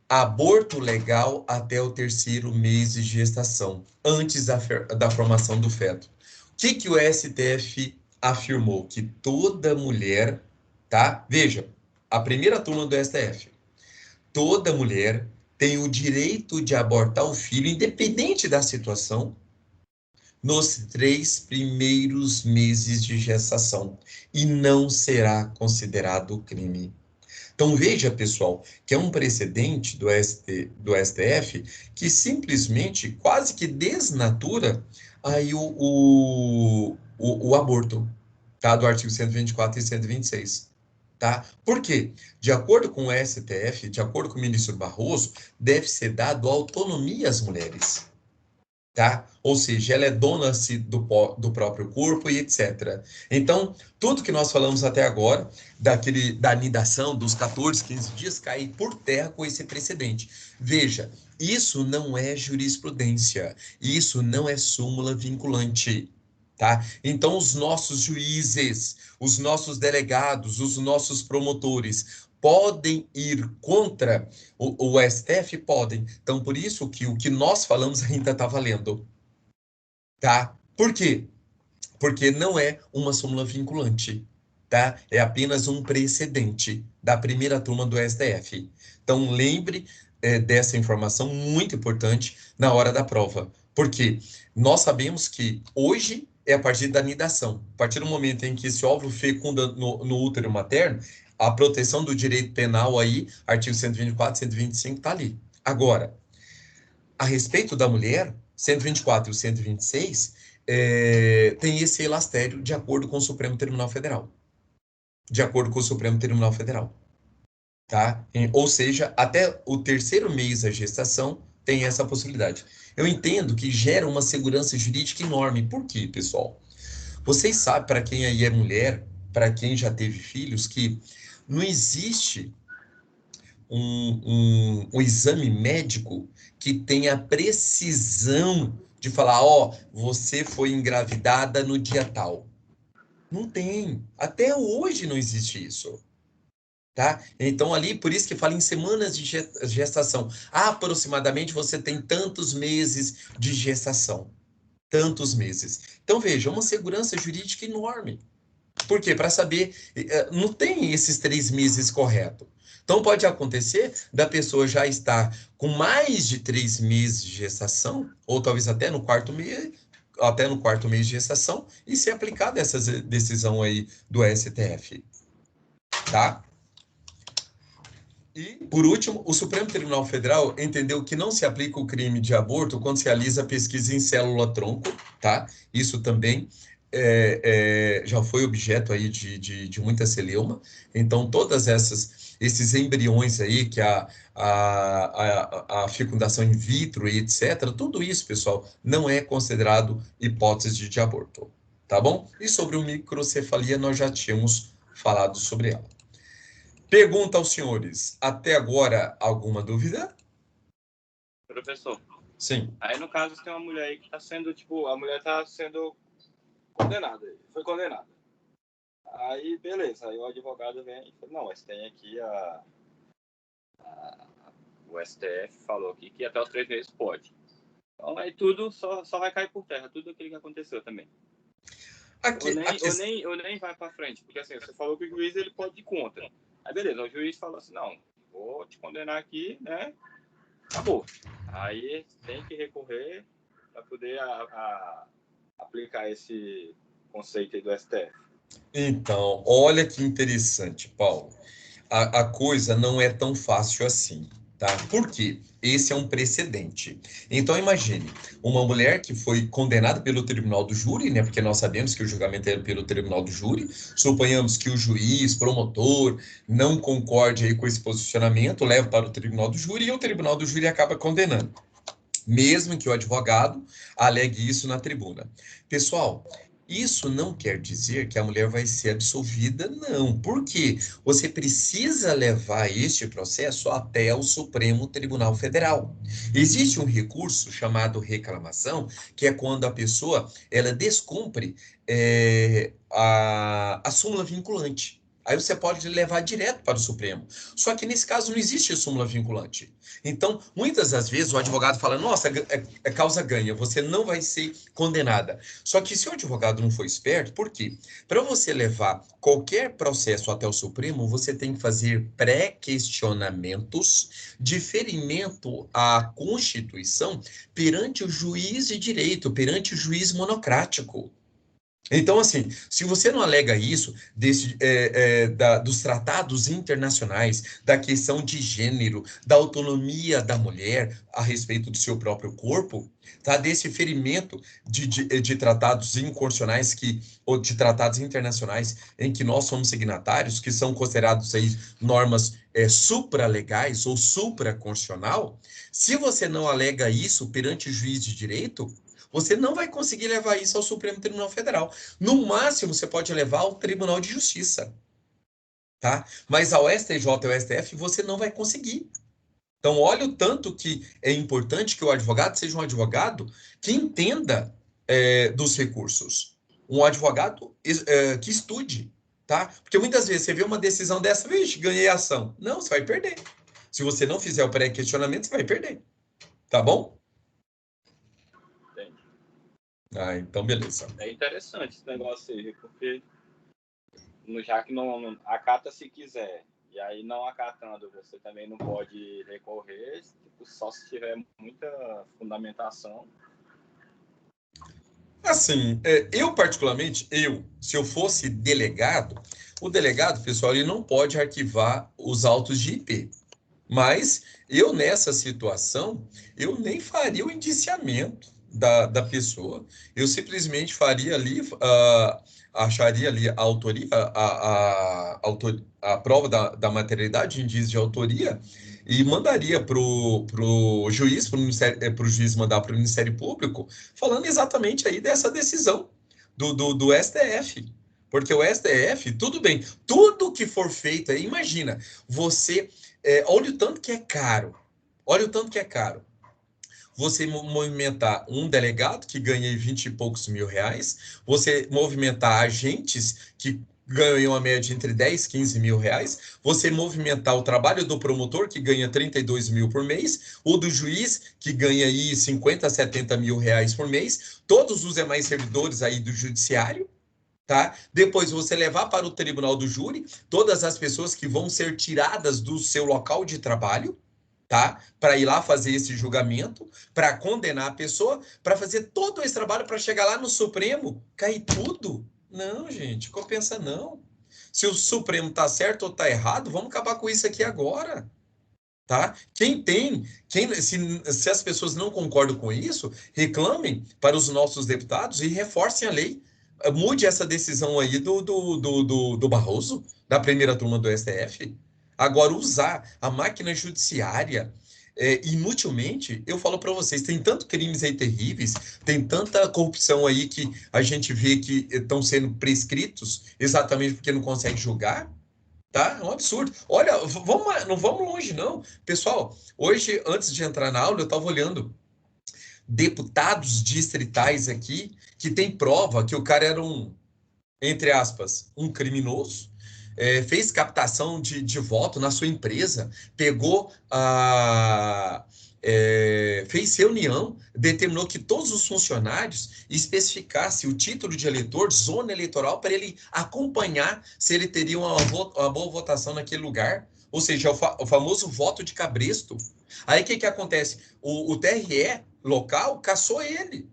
aborto legal até o 3º mês de gestação, antes da formação do feto. O que o STF afirmou? Que toda mulher, tá? Veja, a primeira turma do STF. Toda mulher tem o direito de abortar o filho, independente da situação, nos 3 primeiros meses de gestação, e não será considerado crime. Então, veja, pessoal, que é um precedente do STF que simplesmente quase que desnatura aí o aborto, tá? Do artigo 124 e 126. Tá? Por quê? De acordo com o STF, de acordo com o ministro Barroso, deve ser dado autonomia às mulheres. Tá? Ou seja, ela é dona do próprio corpo e etc. Então, tudo que nós falamos até agora, da anidação, dos 14, 15 dias, cai por terra com esse precedente. Veja, isso não é jurisprudência, isso não é súmula vinculante. Tá? Então, os nossos juízes, os nossos delegados, os nossos promotores podem ir contra o STF? Podem. Então, por isso que o que nós falamos ainda está valendo. Tá? Por quê? Porque não é uma súmula vinculante. Tá? É apenas um precedente da primeira turma do STF. Então, lembre dessa informação muito importante na hora da prova. Porque nós sabemos que hoje é a partir da nidação. A partir do momento em que esse óvulo fecunda no útero materno, a proteção do direito penal aí, artigo 124, 125, está ali. Agora, a respeito da mulher, 124 e o 126, tem esse elastério de acordo com o Supremo Tribunal Federal. De acordo com o Supremo Tribunal Federal. Tá? Ou seja, até o 3º mês da gestação tem essa possibilidade. Eu entendo que gera uma segurança jurídica enorme. Por quê, pessoal? Vocês sabem, para quem aí é mulher, para quem já teve filhos, que não existe um exame médico que tenha precisão de falar, você foi engravidada no dia tal. Não tem. Até hoje não existe isso. Tá? Então, ali, por isso que fala em semanas de gestação. Aproximadamente você tem tantos meses de gestação. Tantos meses. Então, veja, uma segurança jurídica enorme. Por quê? Para saber, não tem esses 3 meses correto. Então, pode acontecer da pessoa já estar com mais de 3 meses de gestação, ou talvez até no quarto mês de gestação, e ser aplicada essa decisão aí do STF, tá? E, por último, o Supremo Tribunal Federal entendeu que não se aplica o crime de aborto quando se realiza pesquisa em célula-tronco, tá? Isso também já foi objeto aí de muita celeuma. Então, esses embriões aí, que a fecundação in vitro e etc., tudo isso, pessoal, não é considerado hipótese de aborto, tá bom? E sobre o microcefalia, nós já tínhamos falado sobre ela. Pergunta aos senhores, até agora, alguma dúvida? Professor. Sim. Aí, no caso, tem uma mulher aí que está sendo, a mulher está sendo condenada, foi condenada. Aí, beleza, aí o advogado vem e fala, não, mas tem aqui o STF falou aqui que até os 3 meses pode. Então, aí tudo só vai cair por terra, tudo aquilo que aconteceu também. Ou nem vai para frente, porque assim, você falou que o juiz ele pode ir contra. Aí beleza, o juiz falou assim, não, vou te condenar aqui, né? Acabou. Aí tem que recorrer para poder aplicar esse conceito aí do STF. Então, olha que interessante, Paulo. A coisa não é tão fácil assim, tá? Por quê? Esse é um precedente. Então, imagine, uma mulher que foi condenada pelo tribunal do júri, né? Porque nós sabemos que o julgamento é pelo tribunal do júri. Suponhamos que o juiz, promotor, não concorde aí com esse posicionamento, leva para o tribunal do júri e o tribunal do júri acaba condenando, mesmo que o advogado alegue isso na tribuna. Pessoal, isso não quer dizer que a mulher vai ser absolvida, não. Por quê? Você precisa levar este processo até o Supremo Tribunal Federal. Existe um recurso chamado reclamação, que é quando a pessoa ela descumpre a súmula vinculante. Aí você pode levar direto para o Supremo. Só que nesse caso não existe súmula vinculante. Então, muitas das vezes o advogado fala, nossa, é causa ganha, você não vai ser condenada. Só que se o advogado não for esperto, por quê? Para você levar qualquer processo até o Supremo, você tem que fazer pré-questionamentos de ferimento à Constituição perante o juiz de direito, perante o juiz monocrático. Então, assim, se você não alega isso dos tratados internacionais, da questão de gênero, da autonomia da mulher a respeito do seu próprio corpo, tá? Desse ferimento de tratados inconstitucionais ou de tratados internacionais em que nós somos signatários, que são considerados aí normas supralegais ou supraconstitucional, se você não alega isso perante o juiz de direito, você não vai conseguir levar isso ao Supremo Tribunal Federal. No máximo, você pode levar ao Tribunal de Justiça, tá? Mas ao STJ e ao STF, você não vai conseguir. Então, olha o tanto que é importante que o advogado seja um advogado que entenda dos recursos. Um advogado que estude, tá? Porque muitas vezes você vê uma decisão dessa, vixe, ganhei a ação. Não, você vai perder. Se você não fizer o pré-questionamento, você vai perder. Tá bom? Ah, então beleza. É interessante esse negócio aí, porque já que não acata se quiser, e aí não acatando, você também não pode recorrer, só se tiver muita fundamentação. Assim, eu particularmente, se eu fosse delegado, o delegado, pessoal, ele não pode arquivar os autos de IP. Mas eu, nessa situação, eu nem faria o indiciamento da pessoa. Eu simplesmente faria ali, acharia ali a autoria, a prova da materialidade, indício de autoria, e mandaria para o juiz, para o juiz mandar para o Ministério Público, falando exatamente aí dessa decisão do STF. Porque o STF, tudo bem, tudo que for feito aí, imagina, você... olha o tanto que é caro. Olha o tanto que é caro. Você movimentar um delegado que ganha 20 e poucos mil reais, você movimentar agentes que ganham a média entre 10 e 15 mil reais, você movimentar o trabalho do promotor que ganha 32 mil por mês, o do juiz que ganha aí 50, 70 mil reais por mês, todos os demais servidores aí do judiciário, tá? Depois você levar para o tribunal do júri todas as pessoas que vão ser tiradas do seu local de trabalho, tá? Para ir lá fazer esse julgamento, para condenar a pessoa, para fazer todo esse trabalho para chegar lá no Supremo, cair tudo. Não, gente, compensa não. Se o Supremo tá certo ou tá errado, vamos acabar com isso aqui agora. Tá? Se as pessoas não concordam com isso, reclamem para os nossos deputados e reforcem a lei. Mude essa decisão aí do Barroso, da primeira turma do STF. Agora, usar a máquina judiciária inutilmente, eu falo para vocês, tem tanto crimes aí terríveis, tem tanta corrupção aí que a gente vê que estão sendo prescritos exatamente porque não consegue julgar. Tá? É um absurdo. Olha, não vamos longe, não. Pessoal, hoje, antes de entrar na aula, eu estava olhando deputados distritais aqui que tem prova que o cara era entre aspas, um criminoso, fez captação de voto na sua empresa, pegou fez reunião, determinou que todos os funcionários especificassem o título de eleitor, zona eleitoral, para ele acompanhar se ele teria uma boa votação naquele lugar. Ou seja, o famoso voto de cabresto. Aí o que acontece? O TRE local cassou ele.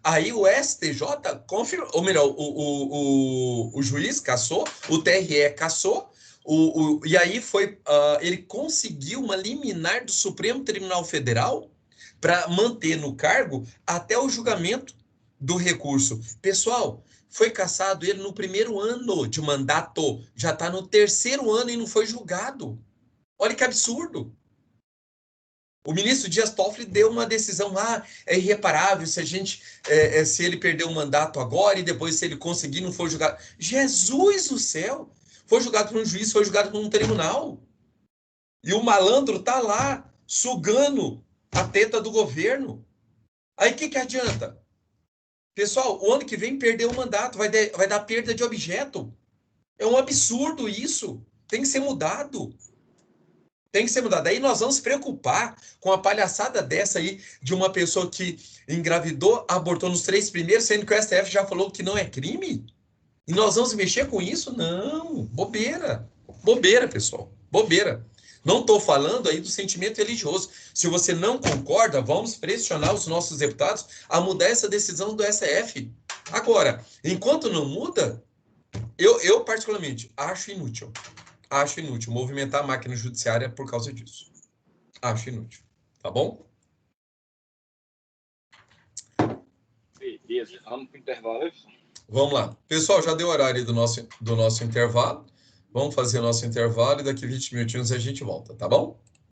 Aí o STJ confirmou, ou melhor, o juiz cassou, o TRE cassou, e aí ele conseguiu uma liminar do Supremo Tribunal Federal para manter no cargo até o julgamento do recurso. Pessoal, foi cassado ele no primeiro ano de mandato, já está no terceiro ano e não foi julgado. Olha que absurdo. O ministro Dias Toffoli deu uma decisão, é irreparável se ele perder o mandato agora e depois se ele conseguir não for julgado. Jesus do céu! Foi julgado por um juiz, foi julgado por um tribunal. E o malandro tá lá, sugando a teta do governo. Aí o que adianta? Pessoal, o ano que vem perdeu o mandato, vai dar perda de objeto. É um absurdo isso. Tem que ser mudado. Tem que ser mudado. Aí nós vamos se preocupar com a palhaçada dessa aí de uma pessoa que engravidou, abortou nos 3 primeiros, sendo que o STF já falou que não é crime? E nós vamos mexer com isso? Não, bobeira. Bobeira, pessoal. Bobeira. Não estou falando aí do sentimento religioso. Se você não concorda, vamos pressionar os nossos deputados a mudar essa decisão do STF. Agora, enquanto não muda, eu particularmente acho inútil. Acho inútil movimentar a máquina judiciária por causa disso. Acho inútil. Tá bom? Beleza, vamos para o intervalo. Vamos lá. Pessoal, já deu horário do nosso intervalo. Vamos fazer o nosso intervalo e daqui 20 minutinhos a gente volta, tá bom?